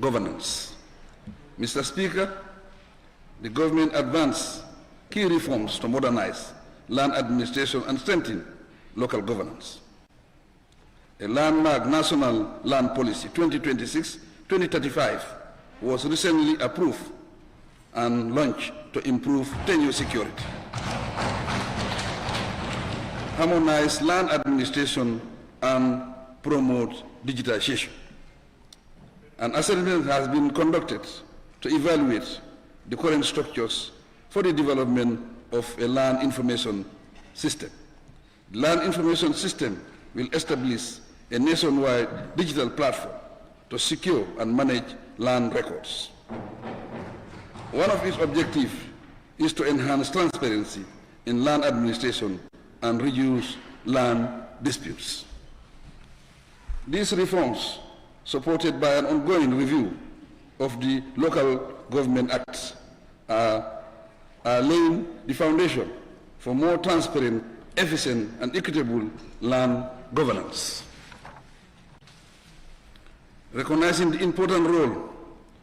governance. Mr. Speaker, the government advanced key reforms to modernize land administration and strengthen local governance. A landmark National Land Policy 2026-2035 was recently approved and launched to improve tenure security, harmonize land administration, and promote digitization. An assessment has been conducted to evaluate the current structures for the development of a land information system. The land information system will establish a nationwide digital platform to secure and manage land records. One of its objectives is to enhance transparency in land administration and reduce land disputes. These reforms, supported by an ongoing review of the Local Government Acts, are laying the foundation for more transparent, efficient, and equitable land governance. Recognizing the important role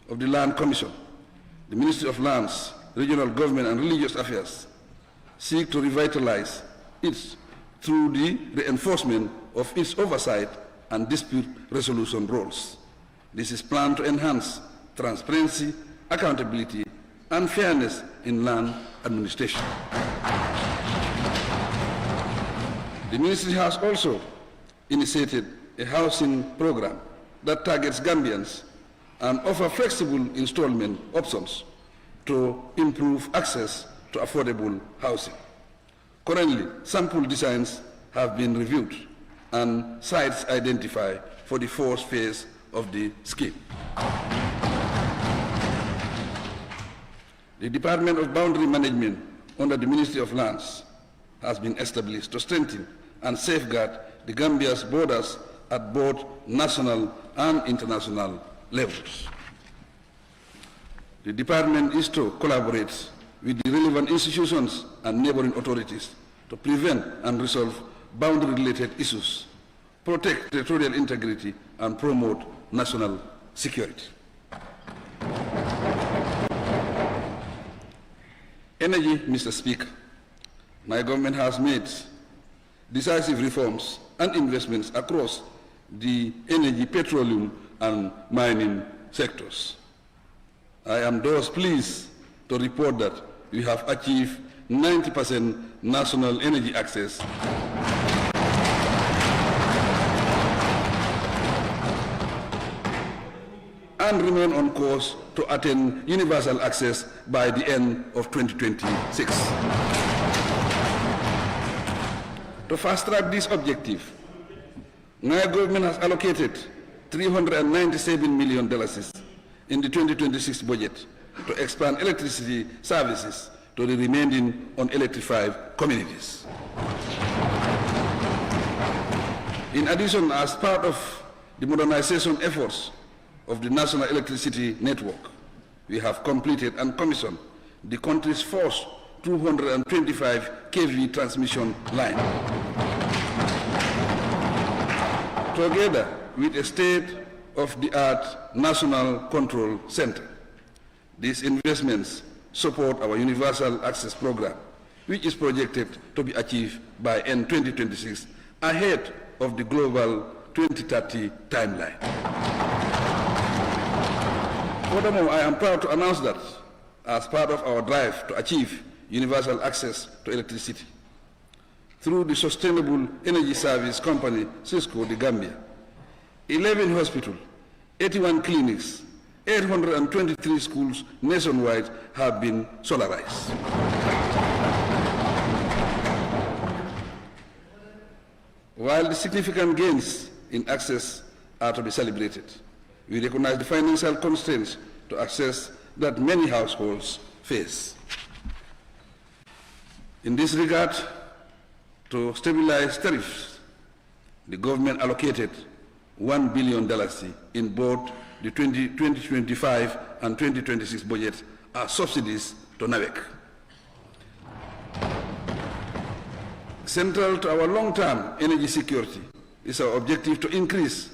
of the Land Commission, the Ministry of Lands, Regional Government, and Religious Affairs seek to revitalize it through the reinforcement of its oversight and dispute resolution roles. This is planned to enhance transparency, accountability, and fairness in land administration. The ministry has also initiated a housing program that targets Gambians and offers flexible installment options to improve access to affordable housing. Currently, sample designs have been reviewed and sites identified for the fourth phase of the scheme. The Department of Boundary Management under the Ministry of Lands has been established to strengthen and safeguard the Gambia's borders at both national and international levels. The department is to collaborate with the relevant institutions and neighboring authorities to prevent and resolve boundary-related issues, protect territorial integrity, and promote national security. Energy, Mr. Speaker. My government has made decisive reforms and investments across the energy, petroleum, and mining sectors. I am thus pleased to report that we have achieved 90% national energy access and remain on course to attain universal access by the end of 2026. To fast-track this objective, my government has allocated $397 million in the 2026 budget to expand electricity services to the remaining unelectrified communities. In addition, as part of the modernization efforts of the National Electricity Network, we have completed and commissioned the country's first 225 kV transmission line. Together with a state-of-the-art national control center, these investments support our universal access program, which is projected to be achieved by end 2026, ahead of the global 2030 timeline. Furthermore, I am proud to announce that as part of our drive to achieve universal access to electricity, through the Sustainable Energy Service Company, Cisco, the Gambia, 11 hospitals, 81 clinics, 823 schools nationwide have been solarized. While the significant gains in access are to be celebrated, we recognize the financial constraints to access that many households face. In this regard, to stabilize tariffs, the government allocated $1 billion in both the 2025 and 2026 budgets as subsidies to NAWEC. Central to our long-term energy security is our objective to increase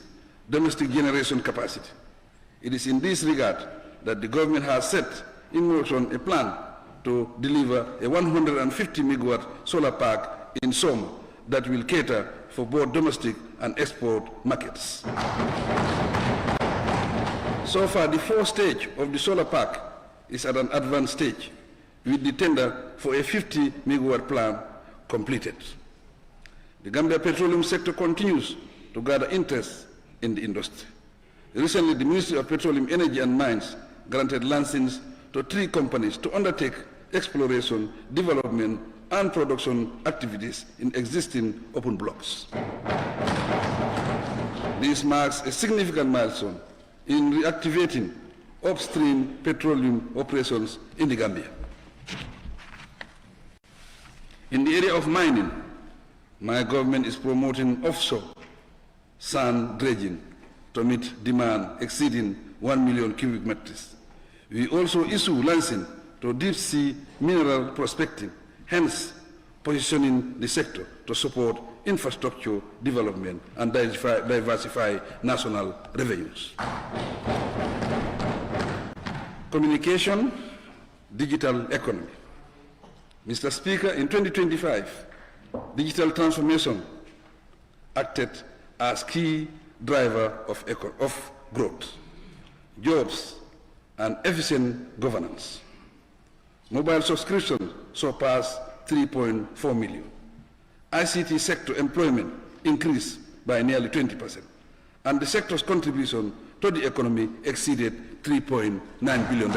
domestic generation capacity. It is in this regard that the government has set in motion a plan to deliver a 150 megawatt solar park in Soma that will cater for both domestic and export markets. So far, the fourth stage of the solar park is at an advanced stage, with the tender for a 50 megawatt plant completed. The Gambia petroleum sector continues to gather interest in the industry. Recently, the Ministry of Petroleum, Energy and Mines granted licenses to 3 companies to undertake exploration, development, and production activities in existing open blocks. This marks a significant milestone in reactivating upstream petroleum operations in the Gambia. In the area of mining, my government is promoting offshore sand dredging to meet demand exceeding 1 million cubic meters. We also issue license to deep-sea mineral prospecting, hence positioning the sector to support infrastructure development and diversify national revenues. Communication, digital economy. Mr. Speaker, in 2025, digital transformation acted as key driver of growth, jobs, and efficient governance. Mobile subscriptions surpassed 3.4 million. ICT sector employment increased by nearly 20%, and the sector's contribution to the economy exceeded $3.9 billion.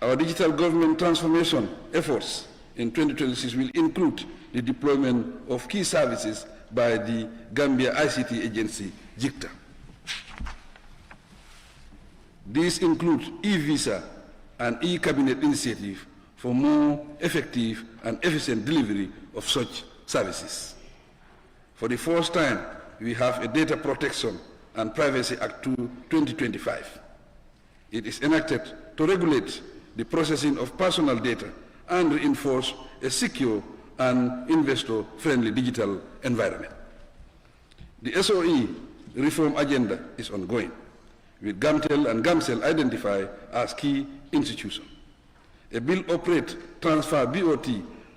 Our digital government transformation efforts in 2026 will include the deployment of key services by the Gambia ICT agency, JICTA. These include e-visa and e-cabinet initiative for more effective and efficient delivery of such services. For the first time, we have a Data Protection and Privacy Act 2025. It is enacted to regulate the processing of personal data and reinforce a secure and investor-friendly digital environment. The SOE reform agenda is ongoing, with GAMTEL and GAMCEL identified as key institutions. A bill operate transfer BOT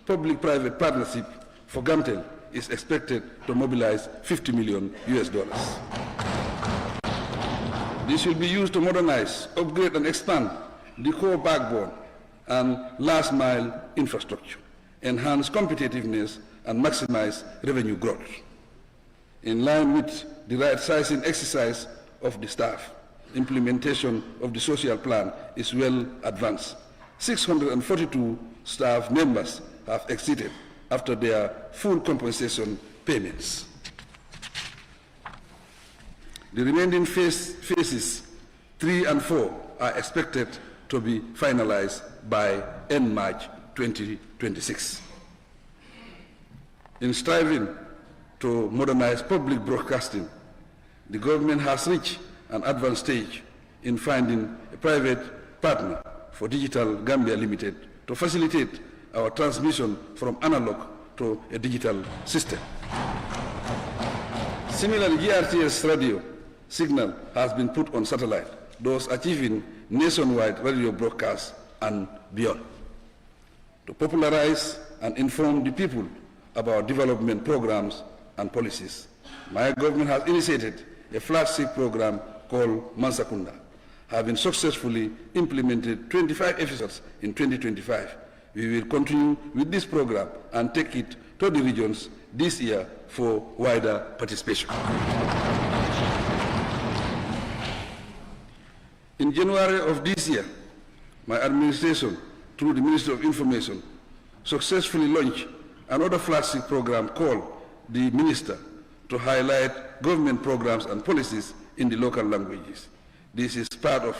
public-private partnership for GAMTEL is expected to mobilize $50 million. This will be used to modernize, upgrade, and expand the core backbone and last-mile infrastructure, enhance competitiveness, and maximize revenue growth. In line with the right-sizing exercise of the staff, implementation of the social plan is well advanced. 642 staff members have exited after their full compensation payments. The remaining phases 3 and 4 are expected to be finalized by end March 2026. In striving to modernize public broadcasting, the government has reached an advanced stage in finding a private partner for Digital Gambia Limited to facilitate our transmission from analog to a digital system. Similarly, GRTS radio signal has been put on satellite, thus achieving nationwide radio broadcasts and beyond. To popularize and inform the people about development programs and policies, my government has initiated a flagship program called Mansakunda. Having successfully implemented 25 episodes in 2025, we will continue with this program and take it to the regions this year for wider participation. In January of this year, my administration, through the Ministry of Information, successfully launched another flagship program called the Minister to highlight government programs and policies in the local languages. This is part of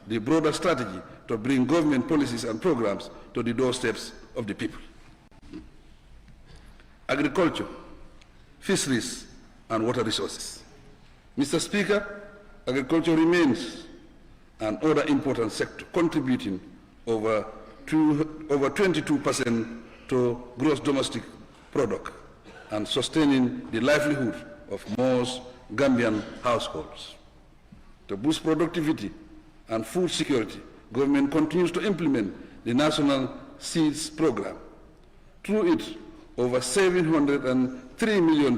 the broader strategy to bring government policies and programs to the doorsteps of the people. Agriculture, fisheries, and water resources. Mr. Speaker, agriculture remains another important sector, contributing over 22% to gross domestic product and sustaining the livelihood of most Gambian households. To boost productivity and food security, government continues to implement the National Seeds Program. Through it, over $703 million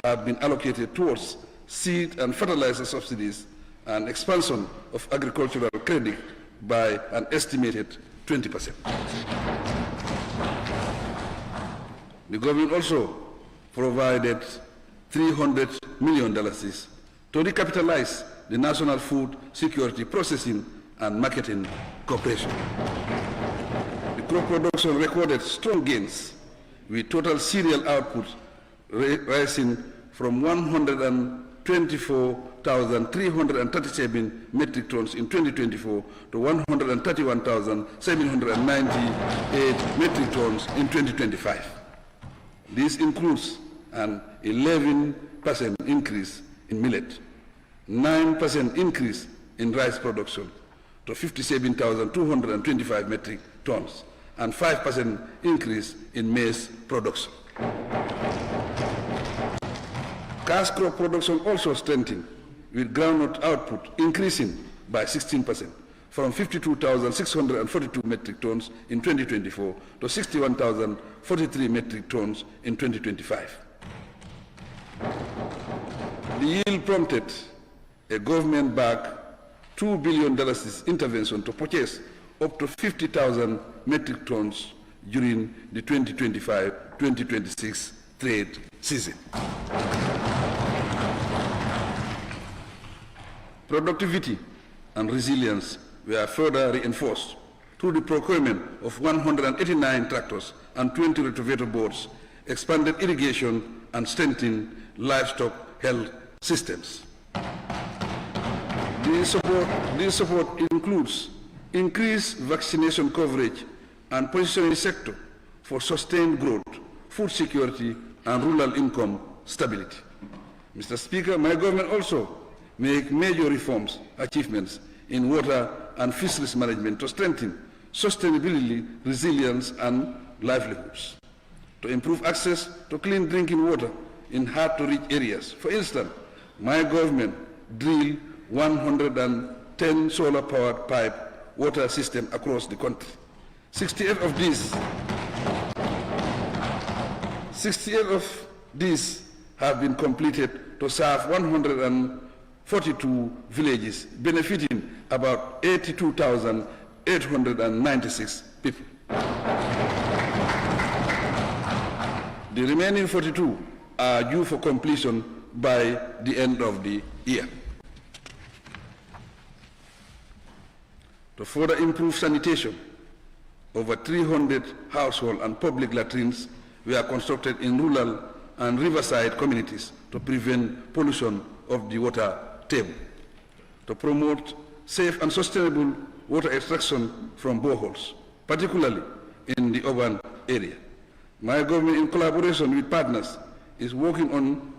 have been allocated towards seed and fertilizer subsidies and expansion of agricultural credit by an estimated 20%. The government also provided $300 million to recapitalize the National Food Security Processing and Marketing Corporation. The crop production recorded strong gains, with total cereal output rising from 124,337 metric tons in 2024 to 131,798 metric tons in 2025. This includes an 11% increase in millet, 9% increase in rice production to 57,225 metric tons, and 5% increase in maize production. Cash crop production also strengthened, with groundnut output increasing by 16%, from 52,642 metric tons in 2024 to 61,043 metric tons in 2025. The yield prompted a government-backed $2 billion intervention to purchase up to 50,000 metric tons during the 2025-2026 trade season. Productivity and resilience were further reinforced through the procurement of 189 tractors and 20 rotavator boards, expanded irrigation, and strengthened livestock health systems. This support includes increased vaccination coverage and positioning the sector for sustained growth, food security, and rural income stability. Mr. Speaker, my government also make major reforms, achievements in water and fisheries management to strengthen sustainability, resilience, and livelihoods. To improve access to clean drinking water in hard-to-reach areas. For instance, my government drilled 110 solar-powered pipe water systems across the country. 68 of these have been completed to serve 142 villages, benefiting about 82,896 people. The remaining 42 are due for completion by the end of the year. To further improve sanitation, over 300 household and public latrines were constructed in rural and riverside communities to prevent pollution of the water table. To promote safe and sustainable water extraction from boreholes, particularly in the urban area. My government, in collaboration with partners, is working on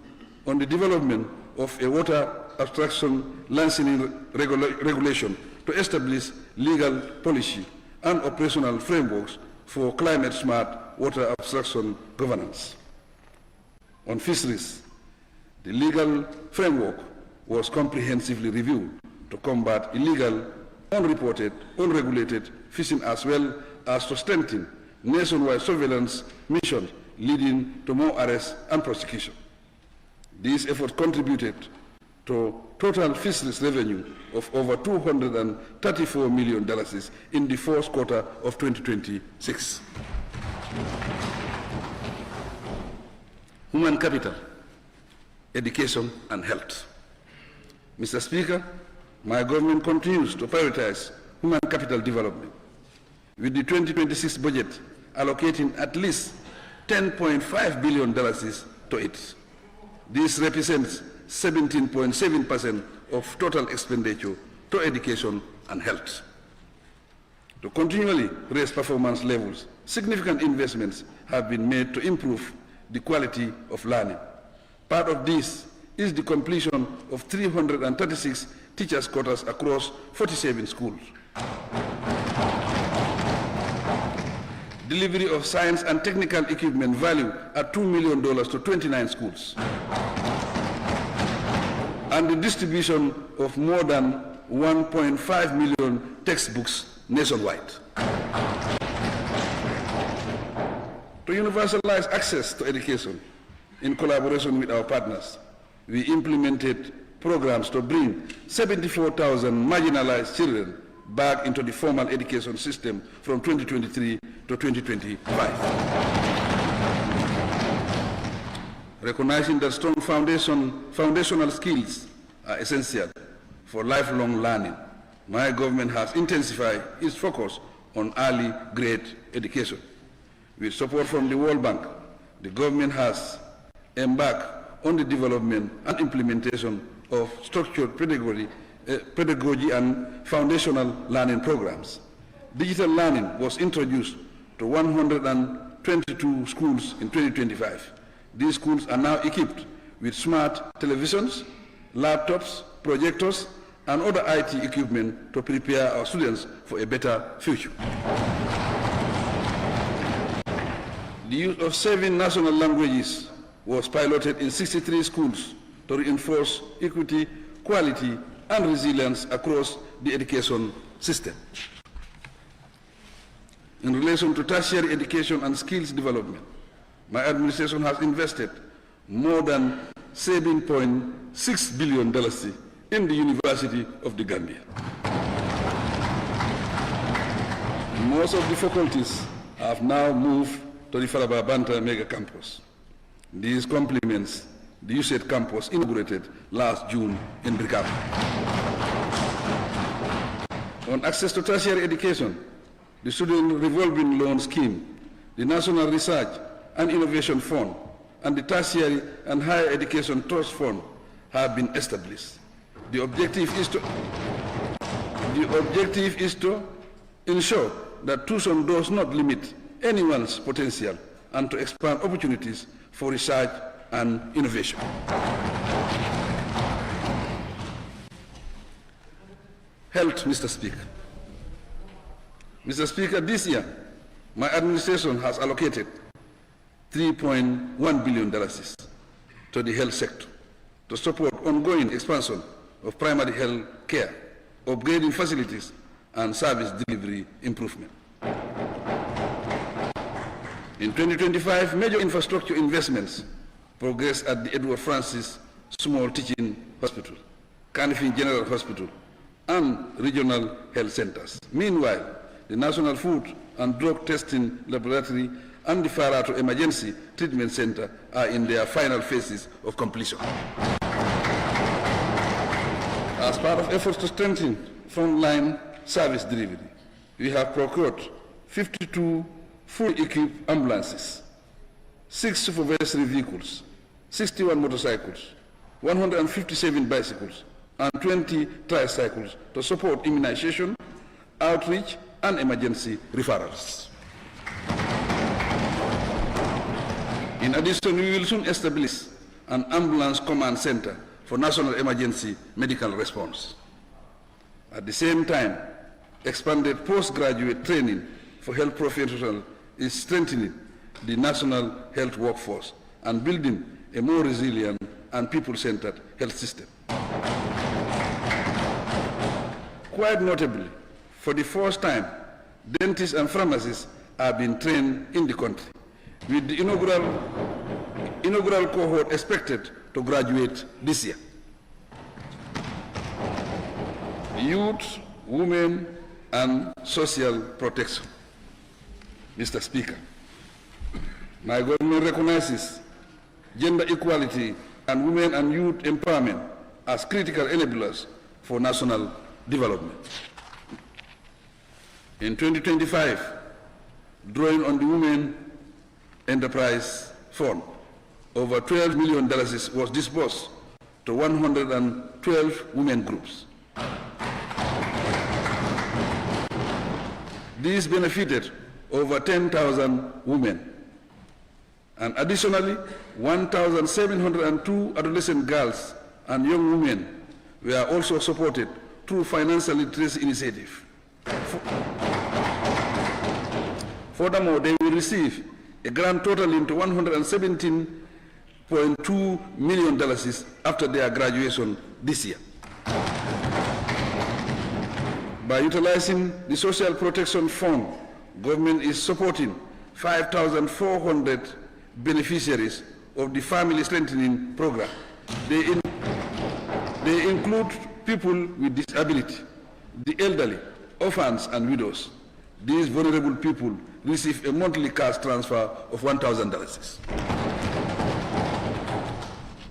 the development of a water abstraction licensing regulation to establish legal policy and operational frameworks for climate-smart water abstraction governance. On fisheries, the legal framework was comprehensively reviewed to combat illegal, unreported, unregulated fishing, as well as to strengthen nationwide surveillance missions leading to more arrests and prosecution. These efforts contributed to total fisheries revenue of over $234 million in the fourth quarter of 2026. Human capital, education, and health. Mr. Speaker, my government continues to prioritize human capital development, with the 2026 budget allocating at least $10.5 billion to it. This represents 17.7% of total expenditure to education and health. To continually raise performance levels, significant investments have been made to improve the quality of learning. Part of this is the completion of 336 teachers' quotas across 47 schools. Delivery of science and technical equipment valued at $2 million to 29 schools. and the distribution of more than 1.5 million textbooks nationwide. To universalize access to education, in collaboration with our partners, we implemented programs to bring 74,000 marginalized children back into the formal education system from 2023 to 2025. Recognizing that strong foundational skills are essential for lifelong learning, my government has intensified its focus on early grade education. With support from the World Bank, the government has embarked on the development and implementation of structured pedagogy and foundational learning programs. Digital learning was introduced to 122 schools in 2025. These schools are now equipped with smart televisions, laptops, projectors, and other IT equipment to prepare our students for a better future. The use of 7 national languages was piloted in 63 schools to reinforce equity, quality, and resilience across the education system. In relation to tertiary education and skills development, my administration has invested more than $7.6 billion in the University of the Gambia. Most of the faculties have now moved to the Faraba Banta Mega Campus. These complements the USAID campus inaugurated last June in Brikama. On access to tertiary education, the Student Revolving Loan Scheme, the National Research and Innovation Fund, and the Tertiary and Higher Education Trust Fund have been established. The objective is to ensure that tuition does not limit anyone's potential and to expand opportunities for research and innovation. Health, Mr. Speaker. Mr. Speaker, this year, my administration has allocated $3.1 billion to the health sector to support ongoing expansion of primary health care, upgrading facilities, and service delivery improvement. In 2025, major infrastructure investments progressed at the Edward Francis Small Teaching Hospital, Kanifing General Hospital, and regional health centers. Meanwhile, the National Food and Drug Testing Laboratory and the Farato Emergency Treatment Center are in their final phases of completion. As part of efforts to strengthen frontline service delivery, we have procured 52 fully equipped ambulances, 6 supervisory vehicles, 61 motorcycles, 157 bicycles, and 20 tricycles to support immunization, outreach, and emergency referrals. In addition, we will soon establish an ambulance command center for national emergency medical response. At the same time, expanded postgraduate training for health professionals is strengthening the national health workforce and building a more resilient and people-centered health system. Quite notably, for the first time, dentists and pharmacists are being trained in the country, with the inaugural cohort expected to graduate this year. Youth, women, and social protection. Mr. Speaker, my government recognizes gender equality and women and youth empowerment as critical enablers for national development. In 2025, drawing on the Women Enterprise Fund, over $12 million was disbursed to 112 women groups. These benefited over 10,000 women. And additionally, 1,702 adolescent girls and young women were also supported through financial literacy initiative. Furthermore, they will receive a grand totaling to $117 $2.2 million after their graduation this year. By utilizing the Social Protection Fund, government is supporting 5,400 beneficiaries of the Family Strengthening Program. They include people with disability, the elderly, orphans and widows. These vulnerable people receive a monthly cash transfer of $1,000.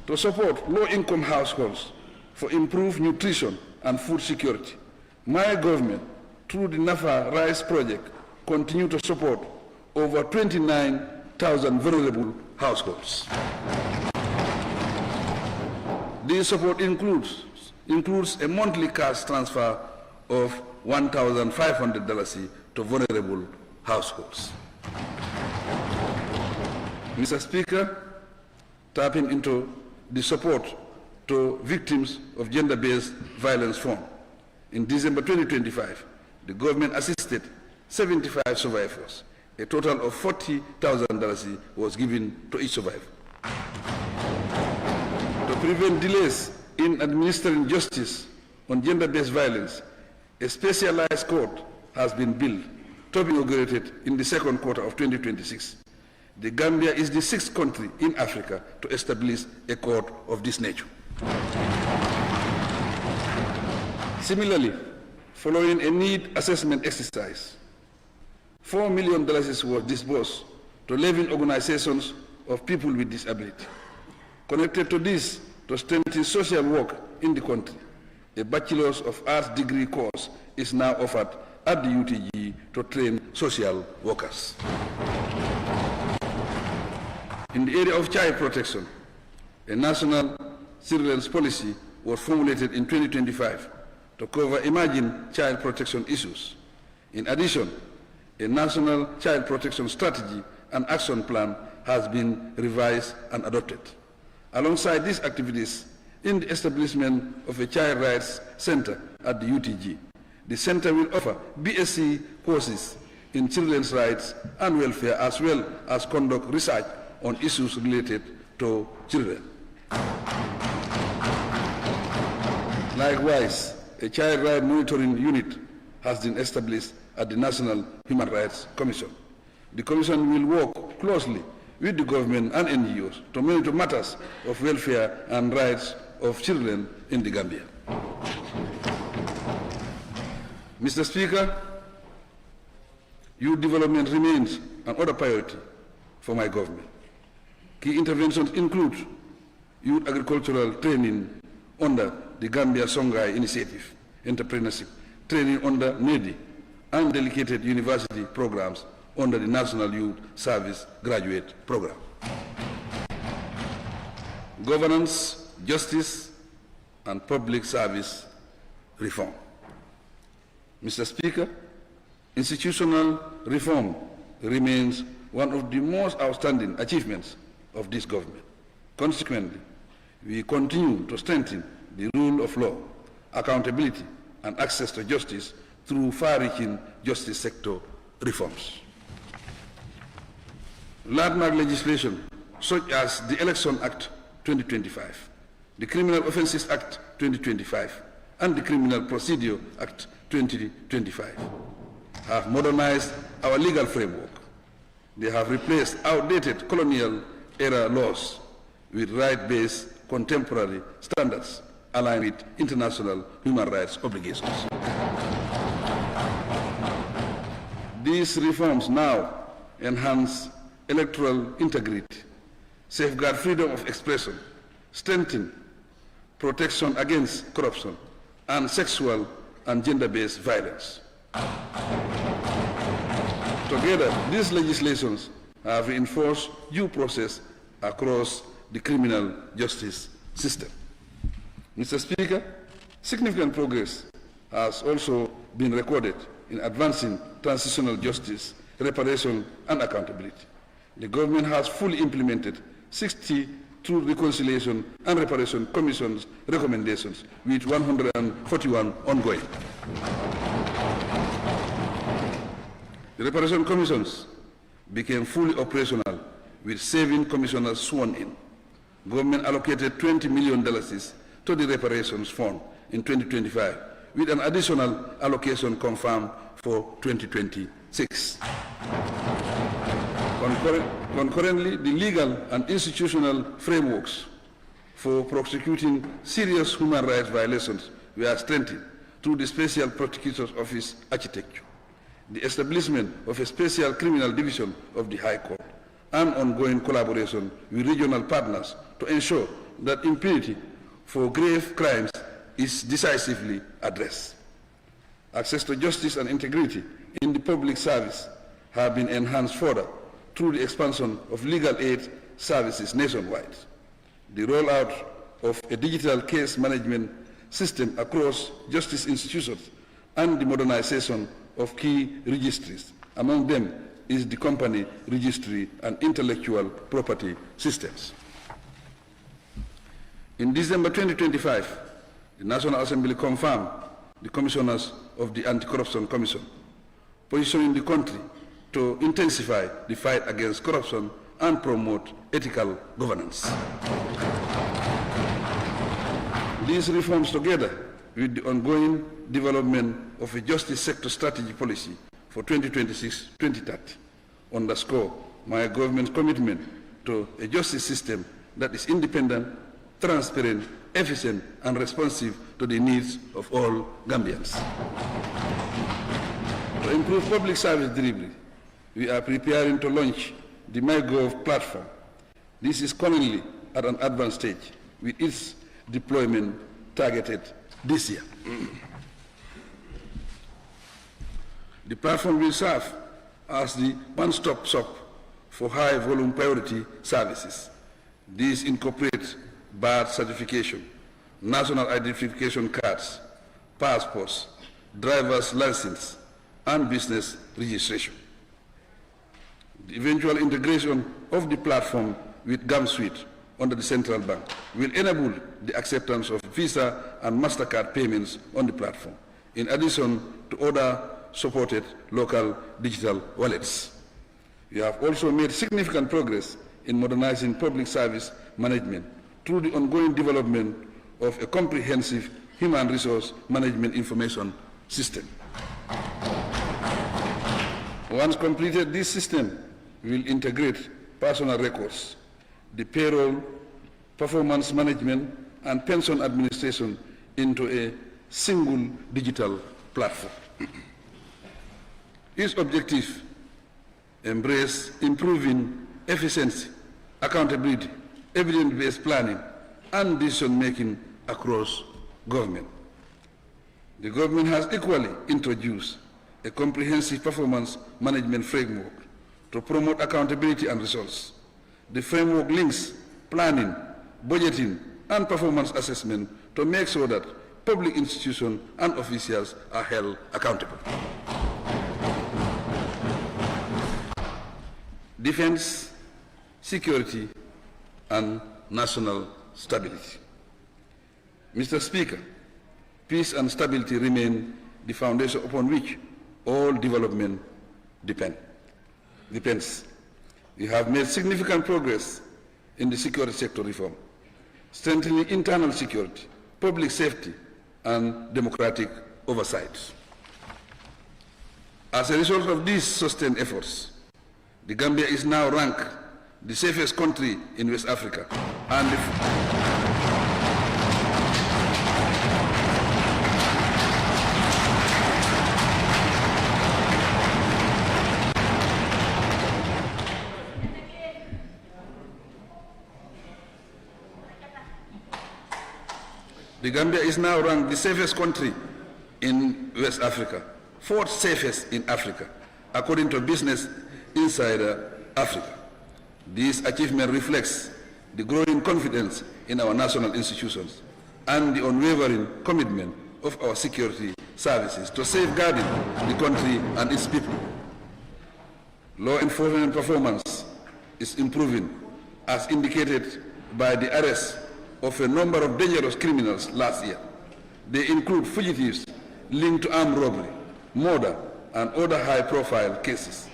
To support low-income households for improved nutrition and food security, my government, through the NAFA Rice Project, continue to support over 29,000 vulnerable households. This support includes a monthly cash transfer of $1,500 to vulnerable households. Mr. Speaker, tapping into the support to victims of gender-based violence fund, in December 2025, the government assisted 75 survivors. A total of $40,000 was given to each survivor. To prevent delays in administering justice on gender-based violence, a specialized court has been built to be inaugurated in the second quarter of 2026. The Gambia is the 6th country in Africa to establish a court of this nature. Similarly, following a need assessment exercise, $4 million was disbursed to 11 organizations of people with disability. Connected to this, to strengthen social work in the country, a Bachelor's of Arts degree course is now offered at the UTG to train social workers. In the area of child protection, a national children's policy was formulated in 2025 to cover emerging child protection issues. In addition, a national child protection strategy and action plan has been revised and adopted. Alongside these activities, in the establishment of a child rights center at the UTG, the center will offer BSc courses in children's rights and welfare, as well as conduct research on issues related to children. Likewise, a child rights monitoring unit has been established at the National Human Rights Commission. The Commission will work closely with the government and NGOs to monitor matters of welfare and rights of children in the Gambia. Mr. Speaker, youth development remains another priority for my government. Key interventions include youth agricultural training under the Gambia Songhai Initiative, entrepreneurship training under NEDI, and dedicated university programs under the National Youth Service Graduate Program. Governance, justice, and public service reform. Mr. Speaker, institutional reform remains one of the most outstanding achievements of this government. Consequently, we continue to strengthen the rule of law, accountability, and access to justice through far-reaching justice sector reforms. Landmark legislation such as the Election Act 2025, the Criminal Offences Act 2025, and the Criminal Procedure Act 2025 have modernized our legal framework. They have replaced outdated colonial-era laws with right-based contemporary standards aligned with international human rights obligations. These reforms now enhance electoral integrity, safeguard freedom of expression, strengthen protection against corruption, and sexual and gender-based violence. Together, these legislations have reinforced due process across the criminal justice system. Mr. Speaker, significant progress has also been recorded in advancing transitional justice, reparation, and accountability. The government has fully implemented 60 Truth, Reconciliation, and Reparation Commission's recommendations, with 141 ongoing. The Reparation Commissions became fully operational with 7 commissioners sworn in. Government allocated $20 million to the reparations fund in 2025, with an additional allocation confirmed for 2026. Concurrently, the legal and institutional frameworks for prosecuting serious human rights violations were strengthened through the Special Prosecutor's Office architecture, the establishment of a special criminal division of the High Court, and ongoing collaboration with regional partners to ensure that impunity for grave crimes is decisively addressed. Access to justice and integrity in the public service have been enhanced further through the expansion of legal aid services nationwide, the rollout of a digital case management system across justice institutions, and the modernization of key registries. Among them is the company registry and intellectual property systems. In December 2025, the National Assembly confirmed the commissioners of the Anti-Corruption Commission, positioning the country to intensify the fight against corruption and promote ethical governance. These reforms, together with the ongoing development of a justice sector strategy policy for 2026-2030, underscore my government's commitment to a justice system that is independent, transparent, efficient, and responsive to the needs of all Gambians. To improve public service delivery, we are preparing to launch the MyGov platform. This is currently at an advanced stage, with its deployment targeted this year. The platform will serve as the one-stop shop for high-volume priority services. These incorporate birth certification, national identification cards, passports, driver's license, and business registration. The eventual integration of the platform with GamSuite under the central bank will enable the acceptance of Visa and MasterCard payments on the platform, in addition to other supported local digital wallets. We have also made significant progress in modernizing public service management through the ongoing development of a comprehensive human resource management information system. Once completed, this system will integrate personal records, the payroll, performance management, and pension administration into a single digital platform. Its objective embrace improving efficiency, accountability, evidence-based planning, and decision-making across government. The government has equally introduced a comprehensive performance management framework to promote accountability and results. The framework links planning, budgeting, and performance assessment to make sure that public institutions and officials are held accountable. Defense, security, and national stability. Mr. Speaker, peace and stability remain the foundation upon which all development depends. We have made significant progress in the security sector reform, strengthening internal security, public safety, and democratic oversight. As a result of these sustained efforts, the Gambia is now ranked the safest country in West Africa and the Gambia is now ranked the safest country in West Africa, fourth safest in Africa, according to Business Insider Africa. This achievement reflects the growing confidence in our national institutions and the unwavering commitment of our security services to safeguarding the country and its people. Law enforcement performance is improving, as indicated by the arrest of a number of dangerous criminals last year. They include fugitives linked to armed robbery, murder, and other high-profile cases,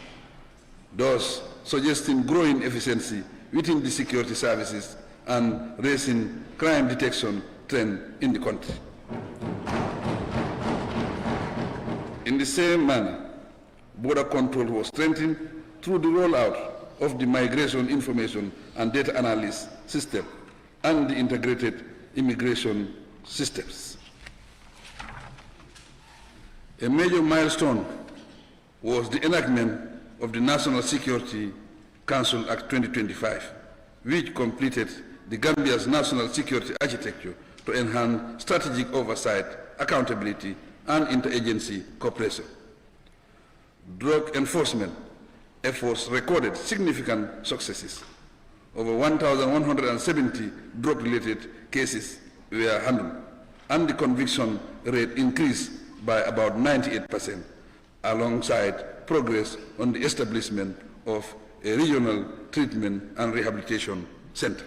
thus suggesting growing efficiency within the security services and raising crime detection trend in the country. In the same manner, border control was strengthened through the rollout of the Migration Information and Data Analysis System and the integrated immigration systems. A major milestone was the enactment of the National Security Council Act 2025, which completed the Gambia's national security architecture to enhance strategic oversight, accountability, and interagency cooperation. Drug enforcement efforts recorded significant successes. Over 1,170 drug-related cases were handled, and the conviction rate increased by about 98%, alongside progress on the establishment of a regional treatment and rehabilitation center.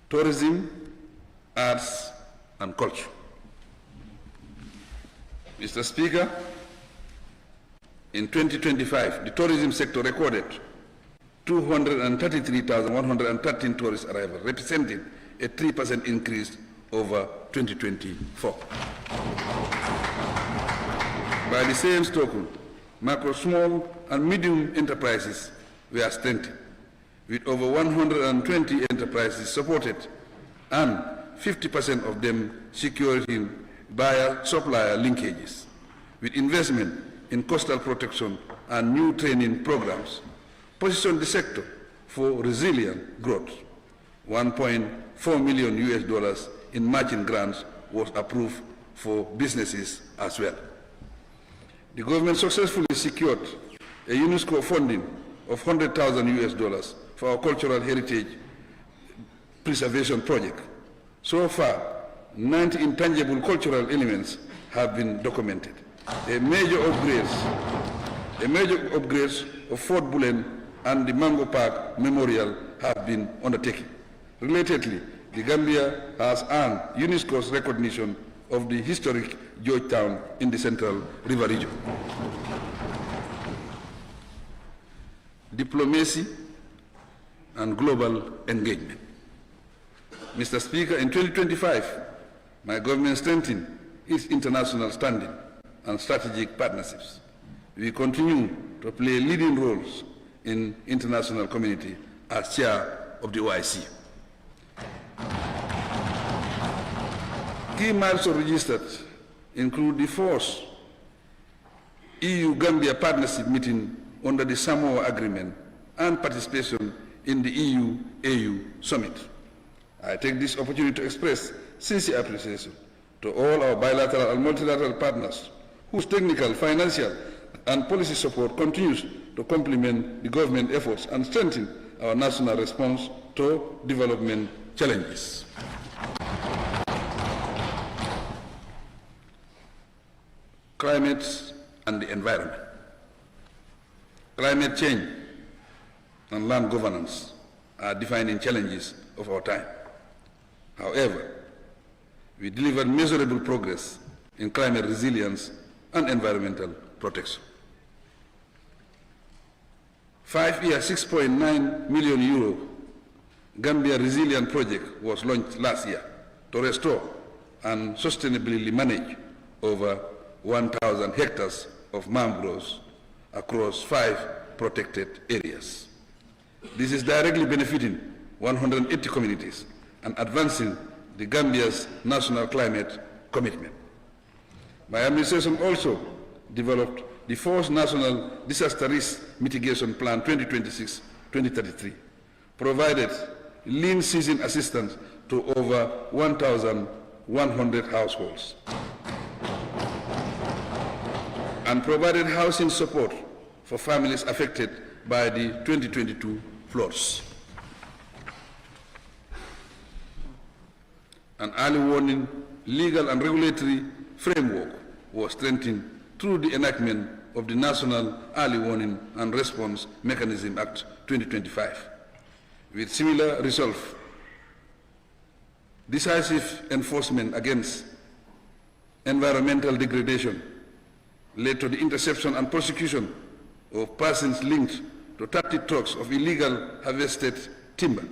Tourism, arts, and culture. Mr. Speaker, in 2025, the tourism sector recorded 233,113 tourist arrivals, representing a 3% increase over 2024. By the same token, macro, small, and medium enterprises were strengthened, with over 120 enterprises supported and 50% of them securing buyer-supplier linkages, with investment in coastal protection and new training programs, position the sector for resilient growth. $1.4 million in matching grants was approved for businesses as well. The government successfully secured a UNESCO funding of $100,000 for our cultural heritage preservation project. So far, 90 intangible cultural elements have been documented. A major upgrades of Fort Bullen and the Mango Park Memorial have been undertaken. Relatedly, the Gambia has earned UNESCO's recognition of the historic Georgetown in the Central River region. Diplomacy and global engagement. Mr. Speaker, in 2025, my government strengthened its international standing and strategic partnerships. We continue to play leading roles in international community as chair of the OIC. Key milestones registered include the fourth EU-Gambia partnership meeting under the Samoa Agreement and participation in the EU-AU Summit. I take this opportunity to express sincere appreciation to all our bilateral and multilateral partners whose technical, financial, and policy support continues to complement the government efforts and strengthen our national response to development challenges. Climate and the environment. Climate change and land governance are defining challenges of our time. However, we delivered measurable progress in climate resilience and environmental protection. 5-year, €6.9 million Gambia Resilient Project was launched last year to restore and sustainably manage over 1,000 hectares of mangroves across 5 protected areas. This is directly benefiting 180 communities and advancing the Gambia's national climate commitment. My administration also developed the fourth National Disaster Risk Mitigation Plan 2026-2033, provided lean season assistance to over 1,100 households, and provided housing support for families affected by the 2022 floods. An early warning legal and regulatory framework was strengthened through the enactment of the National Early Warning and Response Mechanism Act 2025. With similar resolve, decisive enforcement against environmental degradation led to the interception and prosecution of persons linked to 30 trucks of illegal harvested timber,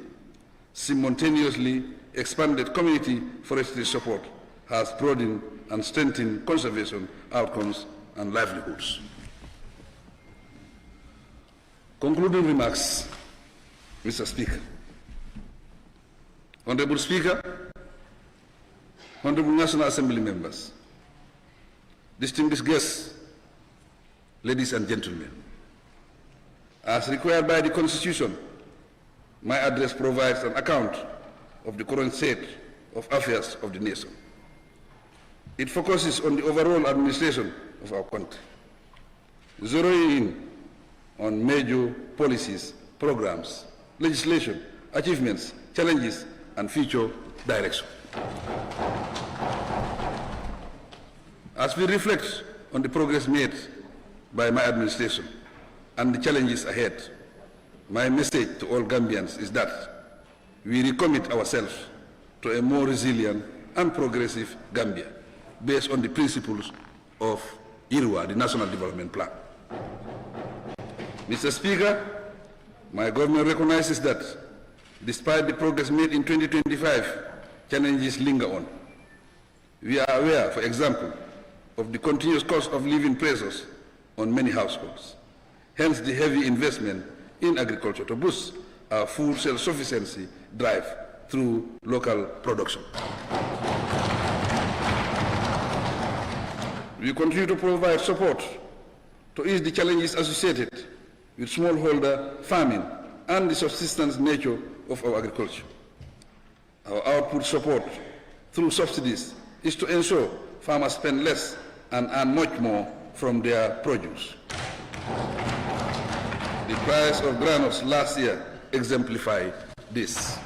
Simultaneously, expanded community forestry support has broadened and strengthened conservation outcomes and livelihoods. Concluding remarks, Mr. Speaker. Honorable Speaker, Honorable National Assembly members, distinguished guests, ladies and gentlemen, as required by the Constitution, my address provides an account of the current state of affairs of the nation. It focuses on the overall administration of our country, zeroing in on major policies, programs, legislation, achievements, challenges, and future direction. As we reflect on the progress made by my administration and the challenges ahead, my message to all Gambians is that we recommit ourselves to a more resilient and progressive Gambia based on the principles of IRWA, the National Development Plan. Mr. Speaker, my government recognizes that despite the progress made in 2025, challenges linger on. We are aware, for example, of the continuous cost of living pressures on many households. Hence the heavy investment in agriculture to boost our food self-sufficiency drive through local production. We continue to provide support to ease the challenges associated with smallholder farming and the subsistence nature of our agriculture. Our output support through subsidies is to ensure farmers spend less and earn much more from their produce. The price of granules last year exemplify this.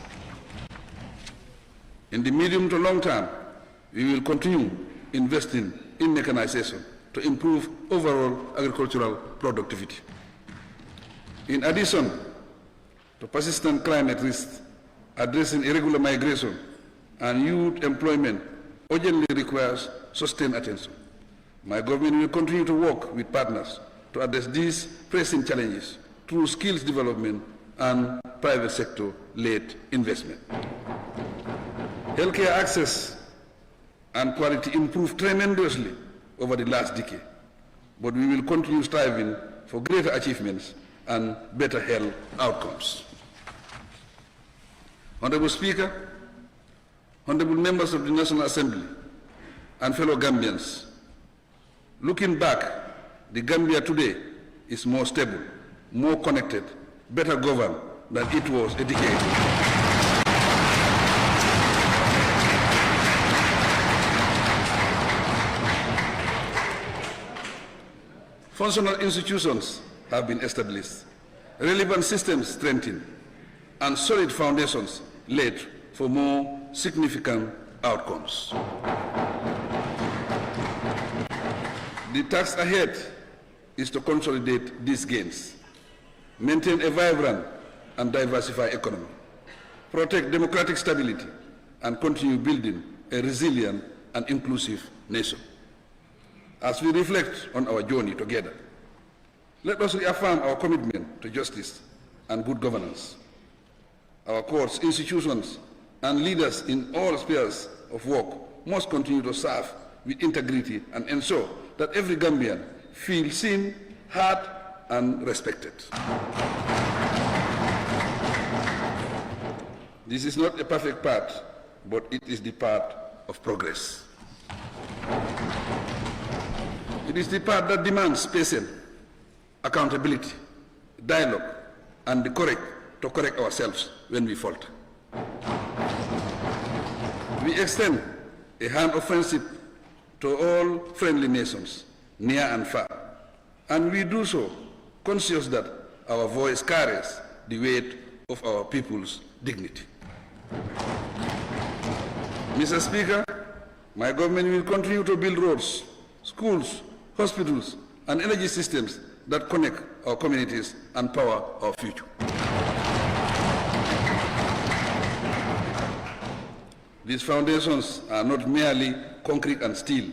In the medium to long term, we will continue investing in mechanization to improve overall agricultural productivity. In addition to persistent climate risks, addressing irregular migration and youth employment urgently requires sustained attention. My government will continue to work with partners to address these pressing challenges through skills development and private sector-led investment. Healthcare access and quality improved tremendously over the last decade, but we will continue striving for greater achievements and better health outcomes. Honorable Speaker, honorable members of the National Assembly, and fellow Gambians, looking back, the Gambia today is more stable, more connected, better governed than it was a decade ago. Functional institutions have been established, relevant systems strengthened, and solid foundations laid for more significant outcomes. The task ahead is to consolidate these gains, maintain a vibrant and diversified economy, protect democratic stability, and continue building a resilient and inclusive nation. As we reflect on our journey together, let us reaffirm our commitment to justice and good governance. Our courts, institutions, and leaders in all spheres of work must continue to serve with integrity and ensure that every Gambian feels seen, heard, and respected. This is not a perfect path, but it is the path of progress. It is the path that demands patience, accountability, dialogue, and the courage to correct ourselves when we falter. We extend a hand of friendship to all friendly nations, near and far, and we do so conscious that our voice carries the weight of our people's dignity. Mr. Speaker, my government will continue to build roads, schools, hospitals, and energy systems that connect our communities and power our future. These foundations are not merely concrete and steel.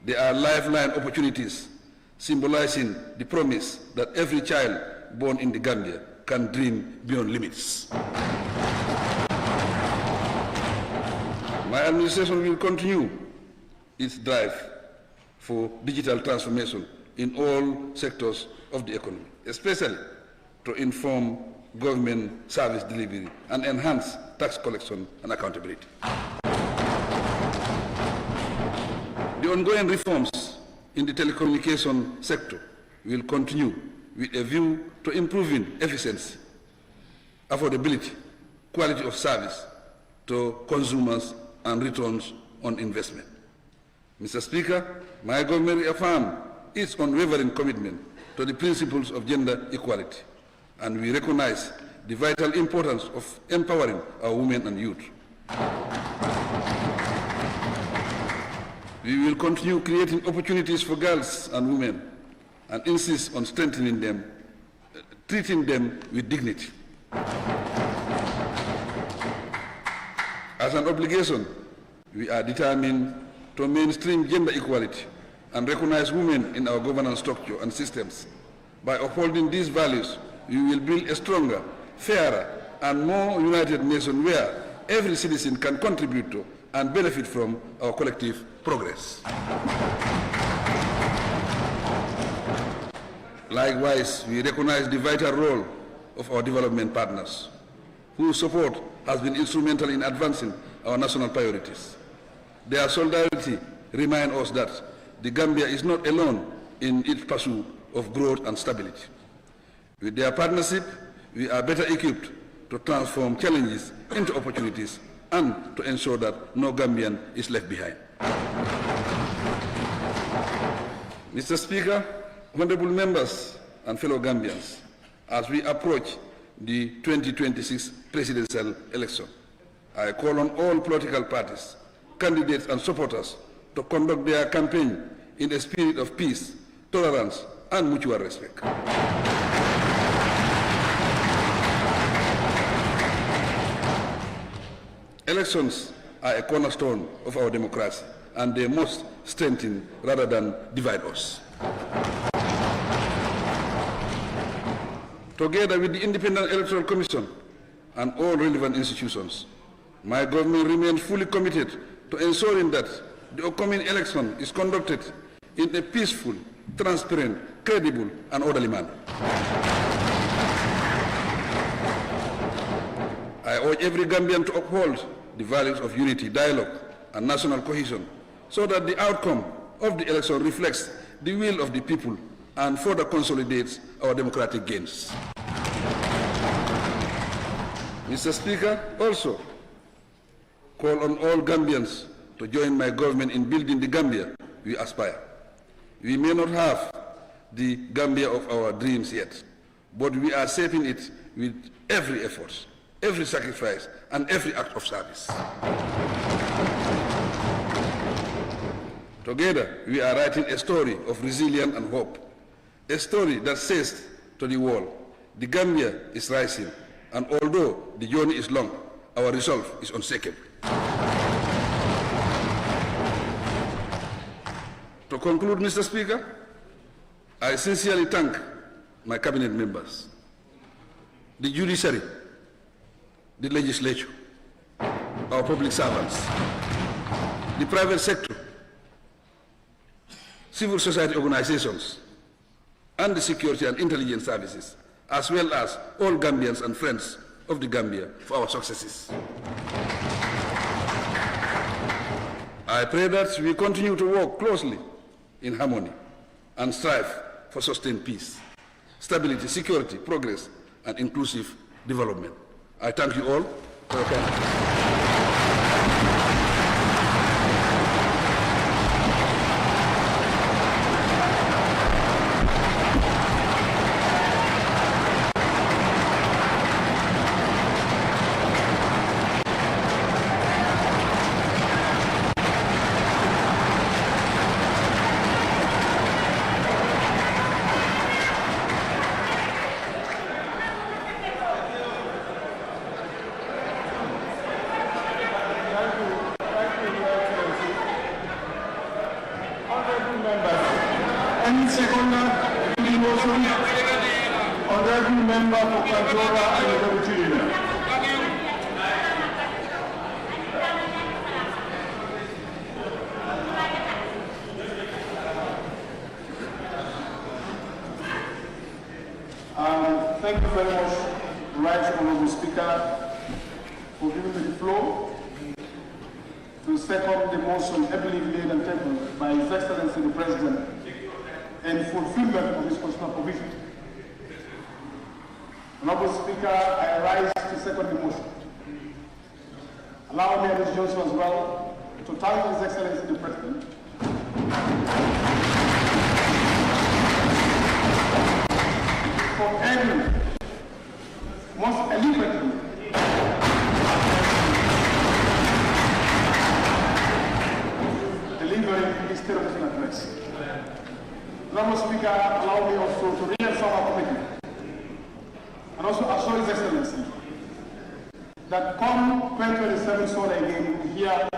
They are lifeline opportunities, symbolizing the promise that every child born in the Gambia can dream beyond limits. My administration will continue its drive for digital transformation in all sectors of the economy, especially to inform government service delivery and enhance tax collection and accountability. The ongoing reforms in the telecommunication sector will continue with a view to improving efficiency, affordability, quality of service to consumers and returns on investment. Mr. Speaker, my government reaffirms its unwavering commitment to the principles of gender equality, and we recognize the vital importance of empowering our women and youth. We will continue creating opportunities for girls and women and insist on strengthening them, treating them with dignity. As an obligation, we are determined to mainstream gender equality and recognize women in our governance structure and systems. By upholding these values, we will build a stronger, fairer, and more united nation where every citizen can contribute to and benefit from our collective progress. Likewise, we recognize the vital role of our development partners, whose support has been instrumental in advancing our national priorities. Their solidarity reminds us that the Gambia is not alone in its pursuit of growth and stability. With their partnership, we are better equipped to transform challenges into opportunities and to ensure that no Gambian is left behind. Mr. Speaker, honorable members and fellow Gambians, as we approach the 2026 presidential election, I call on all political parties, candidates and supporters to conduct their campaign in a spirit of peace, tolerance and mutual respect. Elections are a cornerstone of our democracy, and they must strengthen rather than divide us. Together with the Independent Electoral Commission and all relevant institutions, my government remains fully committed to ensuring that the upcoming election is conducted in a peaceful, transparent, credible, and orderly manner. I urge every Gambian to uphold the values of unity, dialogue, and national cohesion so that the outcome of the election reflects the will of the people and further consolidates our democratic gains. Mr. Speaker, also call on all Gambians to join my government in building the Gambia we aspire. We may not have the Gambia of our dreams yet, but we are shaping it with every effort, every sacrifice, and every act of service. Together, we are writing a story of resilience and hope, a story that says to the world, the Gambia is rising, and although the journey is long, our resolve is unshakable. To conclude, Mr. Speaker, I sincerely thank my cabinet members, the judiciary, the legislature, our public servants, the private sector, civil society organizations, and the security and intelligence services, as well as all Gambians and friends of the Gambia for our successes. I pray that we continue to work closely in harmony and strive for sustained peace, stability, security, progress, and inclusive development. I thank you all for your time. Any seconder to the motion? Honorable member for Banjul and the to second the motion heavily laid and tabled by His Excellency the President in fulfillment of his constitutional provision. Honorable Speaker, I rise to second the motion. Allow me at this juncture as well to thank His Excellency the President for every most eloquently delivering his terrorism address. Honorable Speaker, allow me also to reaffirm our commitment and also assure His Excellency that come 2027 soon again, we hear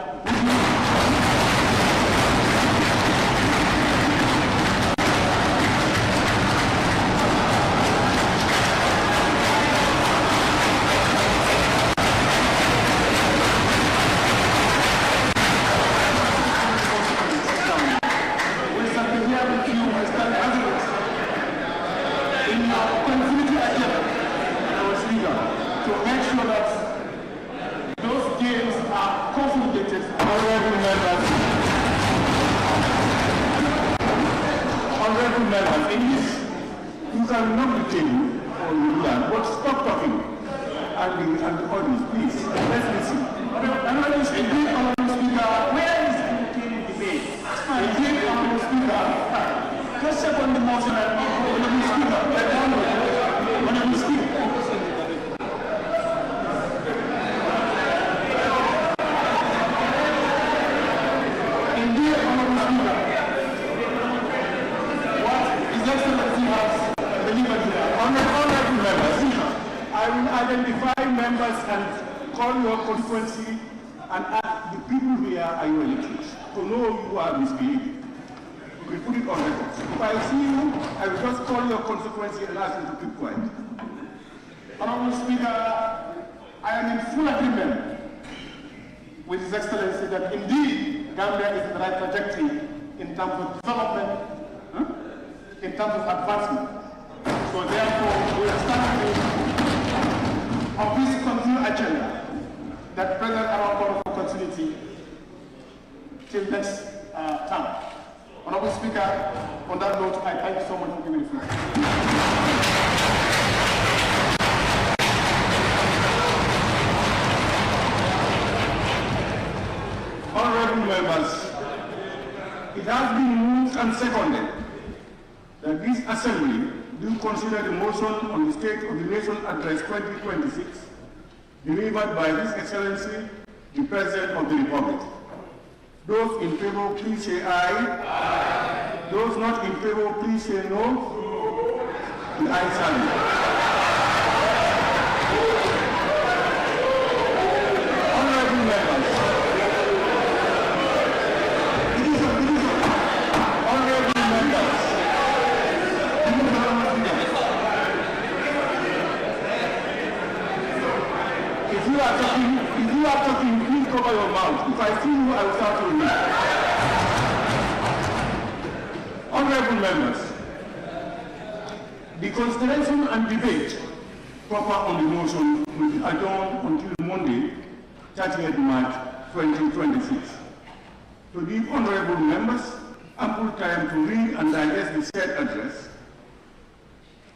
Address 2026, delivered by His Excellency, the President of the Republic. Those in favor, please say aye. Aye. Those not in favor, please say no. No. The ayes have it. Honorable members, if you are talking, please cover your mouth. If I see you, I will start to read. Honorable members, the consideration and debate proper on the motion will be adjourned until Monday, 30th March 2026. To give honorable members ample time to read and digest the said address,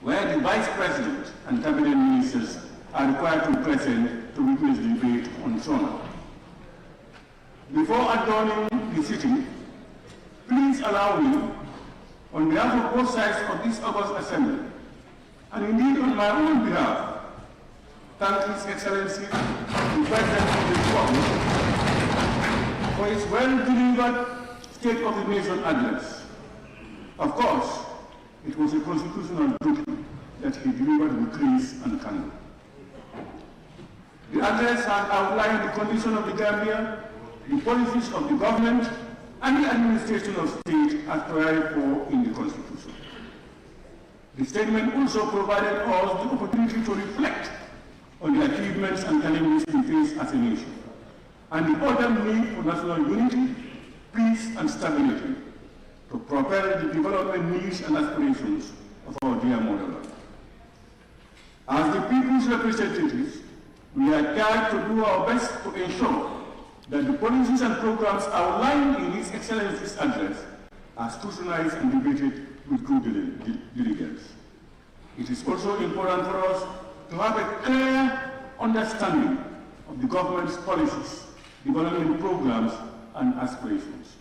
where the Vice President and Cabinet Ministers are required to be present to witness the debate on SONA. Before adjourning the sitting, please allow me, on behalf of both sides of this August Assembly, and indeed on my own behalf, thank His Excellency, the President of the Republic, for his well-delivered State of the Nation address. Of course, it was a constitutional duty that he delivered with grace and candor. The address has outlined the condition of the Gambia, the policies of the government, and the administration of state as provided for in the Constitution. The statement also provided us the opportunity to reflect on the achievements and challenges we face as a nation, and the urgent need for national unity, peace, and stability to propel the development needs and aspirations of our dear motherland. As the people's representatives, we are charged to do our best to ensure that the policies and programs outlined in His Excellency's address are scrutinized and debated with good diligence. It is also important for us to have a clear understanding of the government's policies, development programs, and aspirations.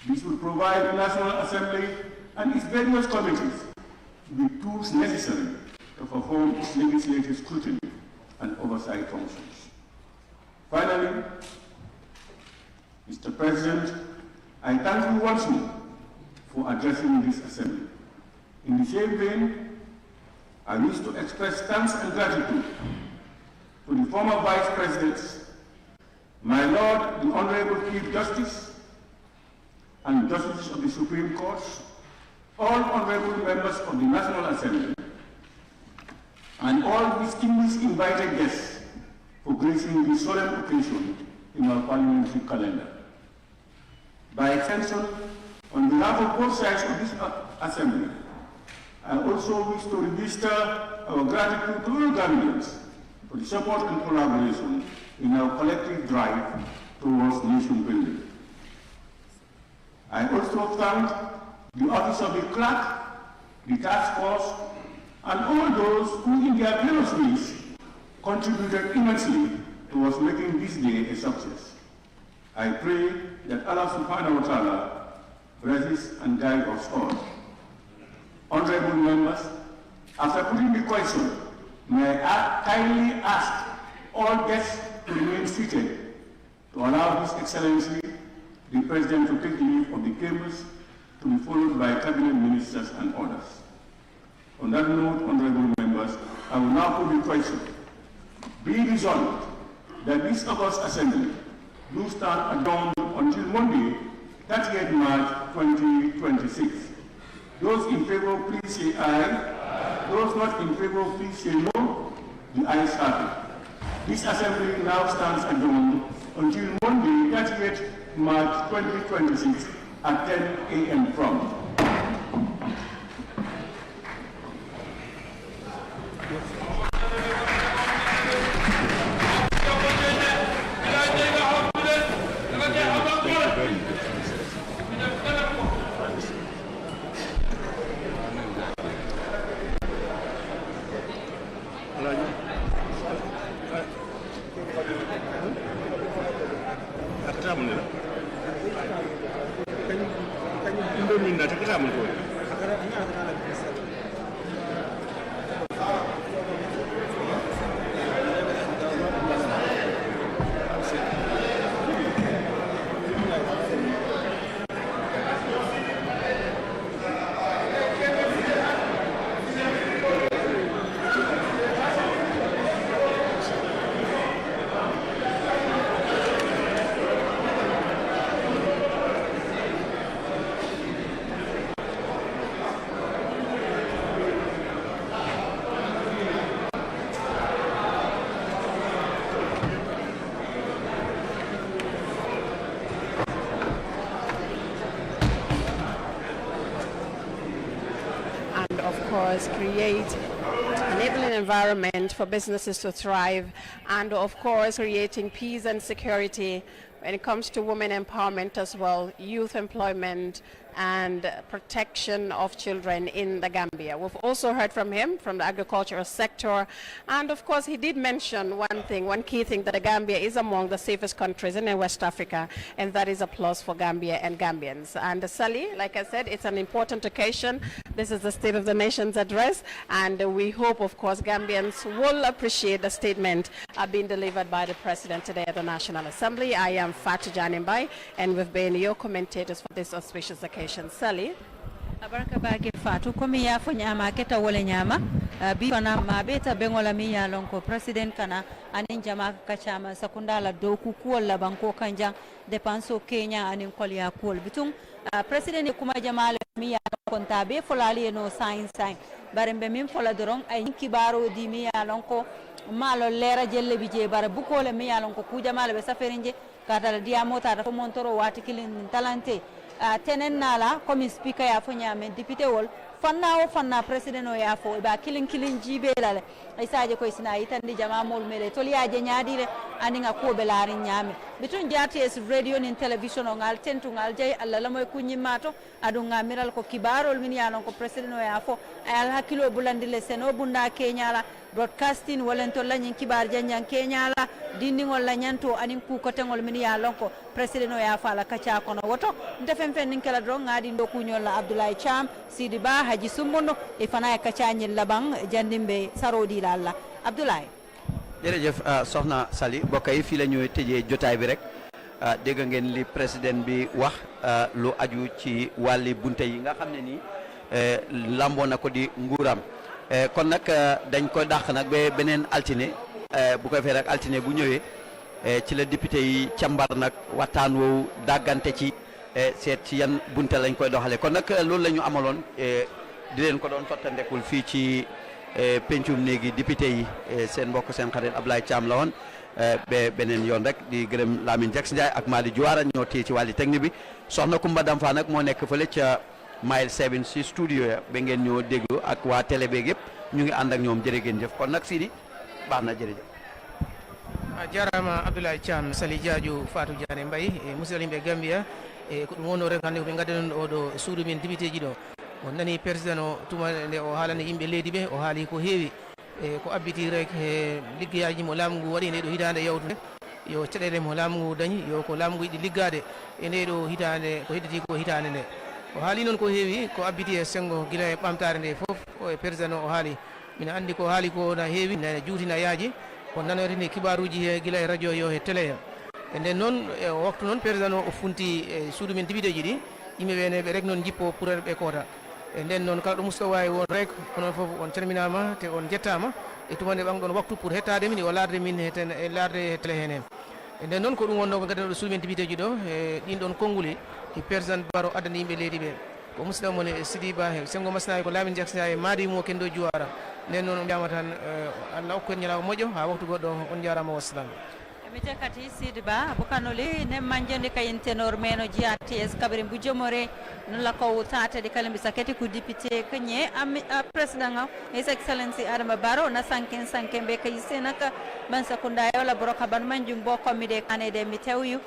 This will provide the National Assembly and its various committees with tools necessary to perform its legislative scrutiny and oversight functions. Finally, Mr. President, I thank you once more for addressing this Assembly. In the same vein, I wish to express thanks and gratitude to the former Vice Presidents, my Lord, the Honorable Chief Justice, and Justices of the Supreme Court, all honorable members of the National Assembly, and all distinguished invited guests for gracing this solemn occasion in our parliamentary calendar. By extension, on behalf of both sides of this Assembly, I also wish to register our gratitude to all Gambians for the support and collaboration in our collective drive towards nation building. I also thank the Office of the Clerk, the Task Force, and all those who in their various ways contributed immensely towards making this day a success. I pray that Allah subhanahu wa ta'ala blesses and guide us all. Honorable members, after putting the question, may I kindly ask all guests to remain seated to allow His Excellency, the President, to take leave of the Chambers, to be followed by Cabinet Ministers and others. On that note, honorable members, I will now put the question. Be resolved that this August Assembly do stand adjourned until Monday, 30th March 2026. Those in favor, please say aye. Those not in favor, please say no. The ayes have it. This Assembly now stands adjourned until Monday, 30th March 2026 at 10 a.m. prompt. Create enabling environment for businesses to thrive, and of course creating peace and security when it comes to women empowerment as well, youth employment and protection of children in the Gambia. We've also heard from him from the agricultural sector, and of course he did mention one key thing, that the Gambia is among the safest countries in West Africa, and that is a plus for Gambia and Gambians. And Sally, like I said, it's an important occasion. This is the State of the Nation's address, and we hope, of course, Gambians will appreciate the statement being delivered by the President today at the National Assembly. I am Fatou Janimbai, and we've been your commentators for this auspicious occasion. Sally. Abaraka bake Fatou komi ya fo nyama keta wole nyama bi fana mabeta bengola mi ya lonko president kana anin jama kachama sakundala doku kuola banko kanja depanso Kenya anin kolya kuol bitung president kuma jamale mi ya konta be folali no sign barembe min fola dorong ay kibaro di mi ya lonko malo lera jelle bije bara bukole mi ya lonko ku jamale be saferinje kata dia mota da montoro wati kilin talante tenen nala comme speaker ya fo nyame député wol fanna president o ya fo ba kilin jibe lale ay saje ko isna itandi jama mol mele toliaje nyaadire aninga ko be laari nyame bitun RTS radio nin television ngal tentu ngal jay alla la moy kunyimato adu ngamiral ko kibarol min yanon ko president o ya fo al hakilo bulandile seno bunda kenyala broadcasting walento lanyin kibar janjan kenyala dindingol la nyanto anin ku ko tengol min ya lonko president o ya fala kacha kono woto defem fen nin kala do ngadi ndo kunyol la Abdoulaye Cham Sidi Ba Haji Sumbono e fana kacha nyil labang jandimbe sarodi lalla Abdoulaye jërëjëf soxna Sali mbokk yi fii la ñu tëjee jotaay bi rek dégg ngeen li président bi wax lu aju ci wàlli bunte yi nga xam ne nii lamboo na ko di nguuram kon nag dañ ko dàq nag ba beneen altine bu ko fee rek altine bu ñëwee ci la député yi càmbar nag waxtaan woowu dàggante ci seet ci yan bunte lañ koy doxalee kon nag loolu la ñu amaloon di leen ko doon sottandekul fii ci pencum néegi député yi seen mbokk seen xarit Ablaye Thiam la woon ba beneen yoon rek di gërëm Lamine Jax Ndiaye ak Mali Diouara ñoo téye ci wàlli technique bi soxna Kumba Damfa nag moo nekk fële ca Mile 7 si studio ya ba ngeen ñoo déglu ak waa télé beeg yëpp ñu ngi ànd ak ñoom jërë ngeen jëf kon nag Sidi baax na jërëjëf a jarama Abdoulaye Thiam Sali Diadio Fatou Diané Mbaye e musidɗo yimɓe Gambia e ko ɗum wonno rek hannde koɓe gaddanon oɗo suudu min député ji ɗo on nani président o tuma nde o haalani yimɓe leydi ɓe o haali ko heewi e ko abbiti rek e liggeyaji mo laamu ngu waɗi nde ɗo hitande yawtude yo caɗele mo laamu ngu dañi yo ko laamu ngu yiɗi liggade e nde ɗo hitande ko hedditi ko hitande nde o haali noon ko heewi ko abbiti e sengo guila e ɓamtare nde foof o e président o haali mina andi ko haali ko na heewi na juutina yaaji ko nanotini kibaruji he guila e radio yo e télé he e nden noon e waktu noon président o funti e suudu men député ji ɗi yimɓeɓe ne ɓe rek noon jippo pour ɓe koota e nden noon kala ɗo musto wawi won rek onon foof on calminama te on jettama e tumande ɓamɗon waktu pour hettade min o larde min e larde e télé hen e nden noon ko ɗum wonno ko gadano ɗo suudu men député ji ɗo e ɗin ɗon konnguli e président Barrow addani yimɓe leydi ɓe ko musidɗo mon e Sidi Ba he sengo masnayi ko Lamine Jax Ndiaye maadi mo kendo Diouara nden noon on mbiyama tan Allah hokku en ñalawma moƴƴo ha waktu goɗɗo on jarama wassalam mi jakati Sidi Ba bukanoli ne manjandi kayen tenor meno GRTS kabiri bujomore non la ko tata de kalambi saketi ku député kenye président his excellency Adama Barrow na sanken be kay senaka ban sakunda yola broka ban manjum bo komide kanede mi tewyu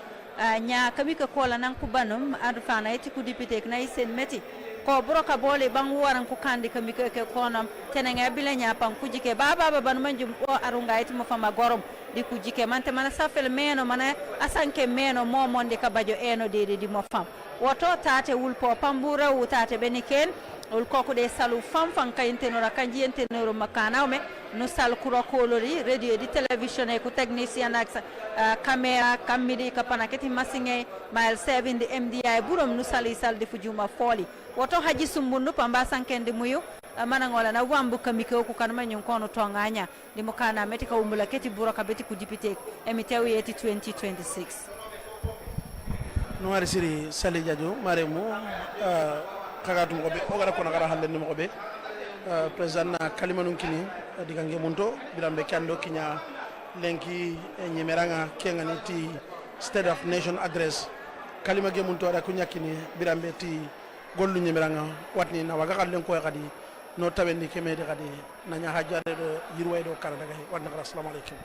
nya kamika kola nan ku banum adu fana eti ku député na isen meti ko broka bole bang waran ku kandi kamika ke konam tenenga bilenya pan kujike baba ban manjum o arunga eti mo fama gorom di kujike mante mana safel meno mana asanke meno momonde ka bajo eno di mo fam woto tate wulpo pambura wutate beniken ul koko de salu fam fan kayintenora kanji yentenoro makana me no sal kuro kolori radio di television e ku technicien ak camera kamidi ka panaketi masinge mile 7 di MDI burom no sali sal de fujuma foli woto haji sumbundu pamba sankende muyu manangola na wambu kamiko ku kanma nyon kono tonganya di mokana metika umbula keti buroka beti ku député emitewi yeti 2026 no ari siri Sali Diadio maremu kagatum ko be o gara kono gara hande mo be président na kalimanun kini diga ngemunto birambe kando kinya lenki nyemeranga kengani ti state of nation address kalima gemunto ada kunya kini birambe ti gollu nyemeranga watni na waga kallen ko kadi no tawendi kemede kadi nanya hajjade do yirway do kala daga wadna assalamu alaikum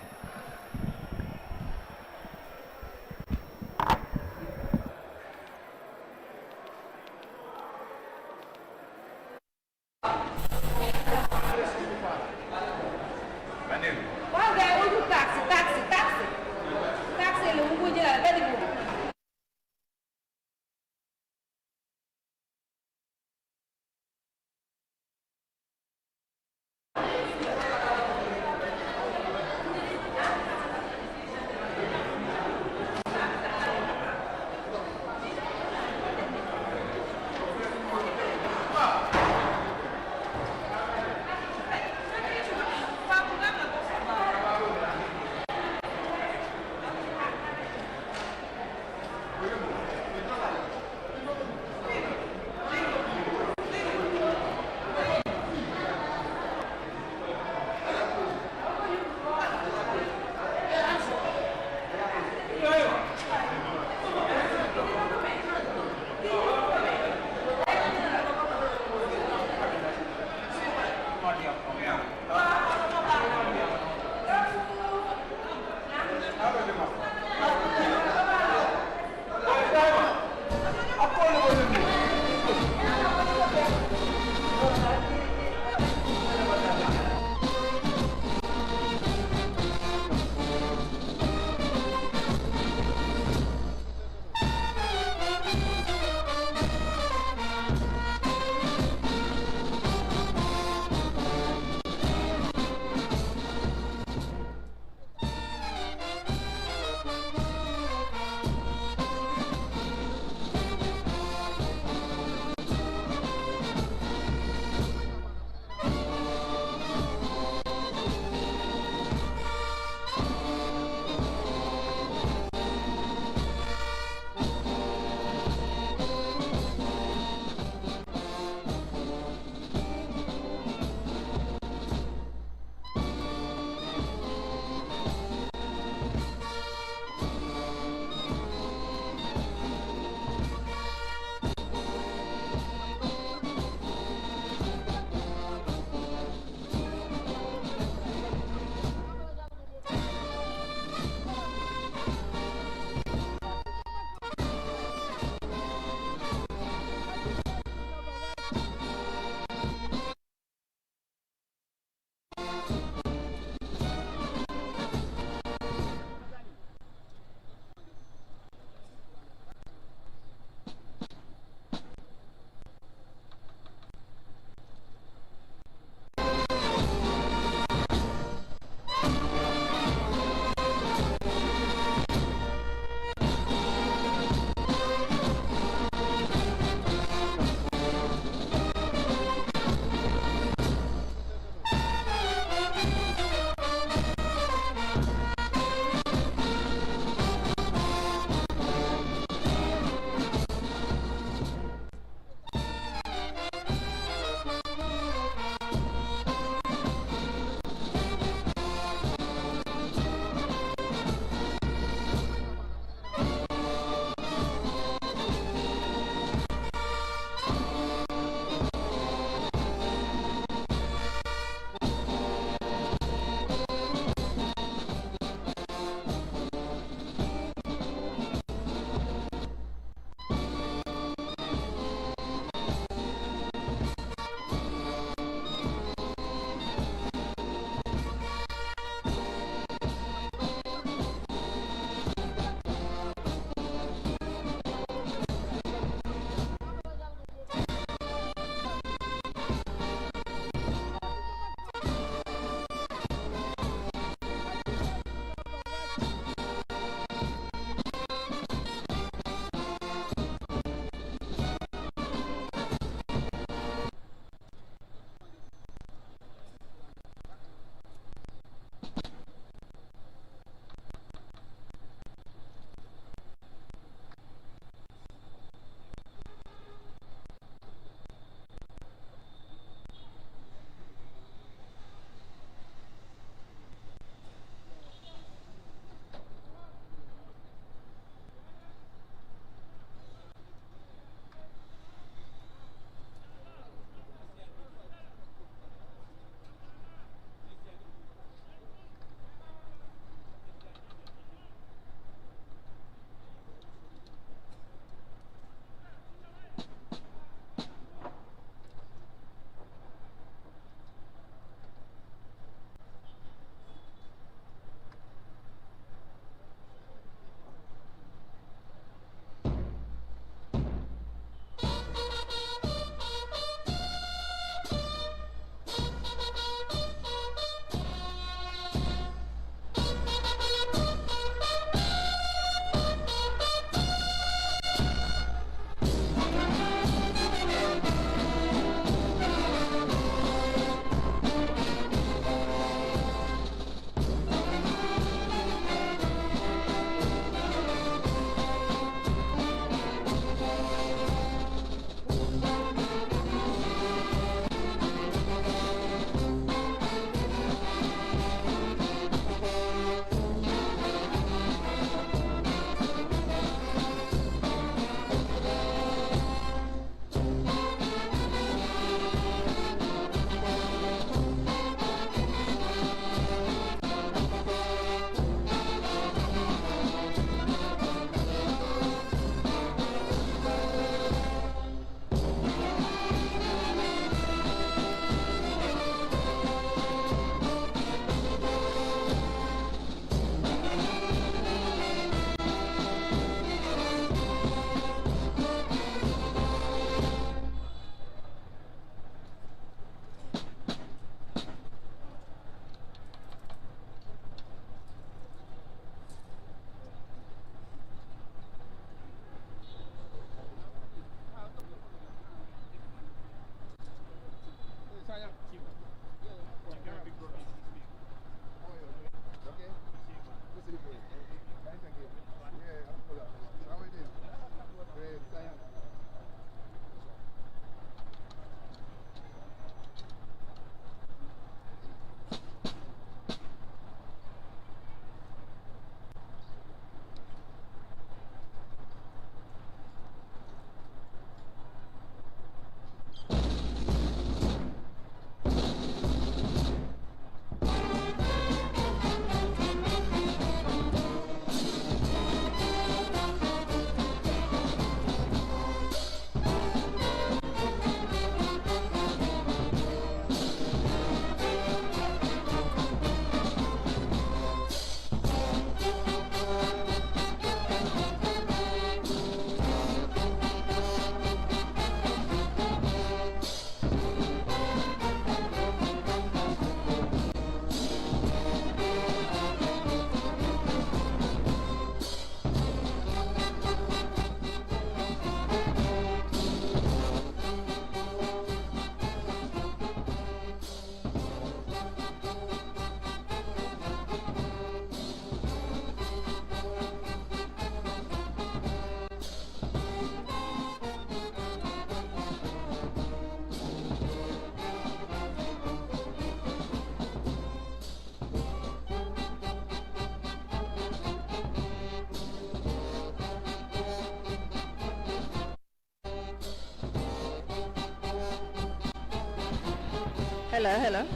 Hello.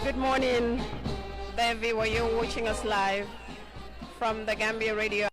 Good morning, there viewer. You're watching us live from the Gambia Radio.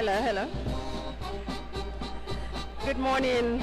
Hello. Good morning.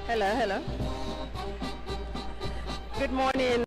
Hello. Good morning.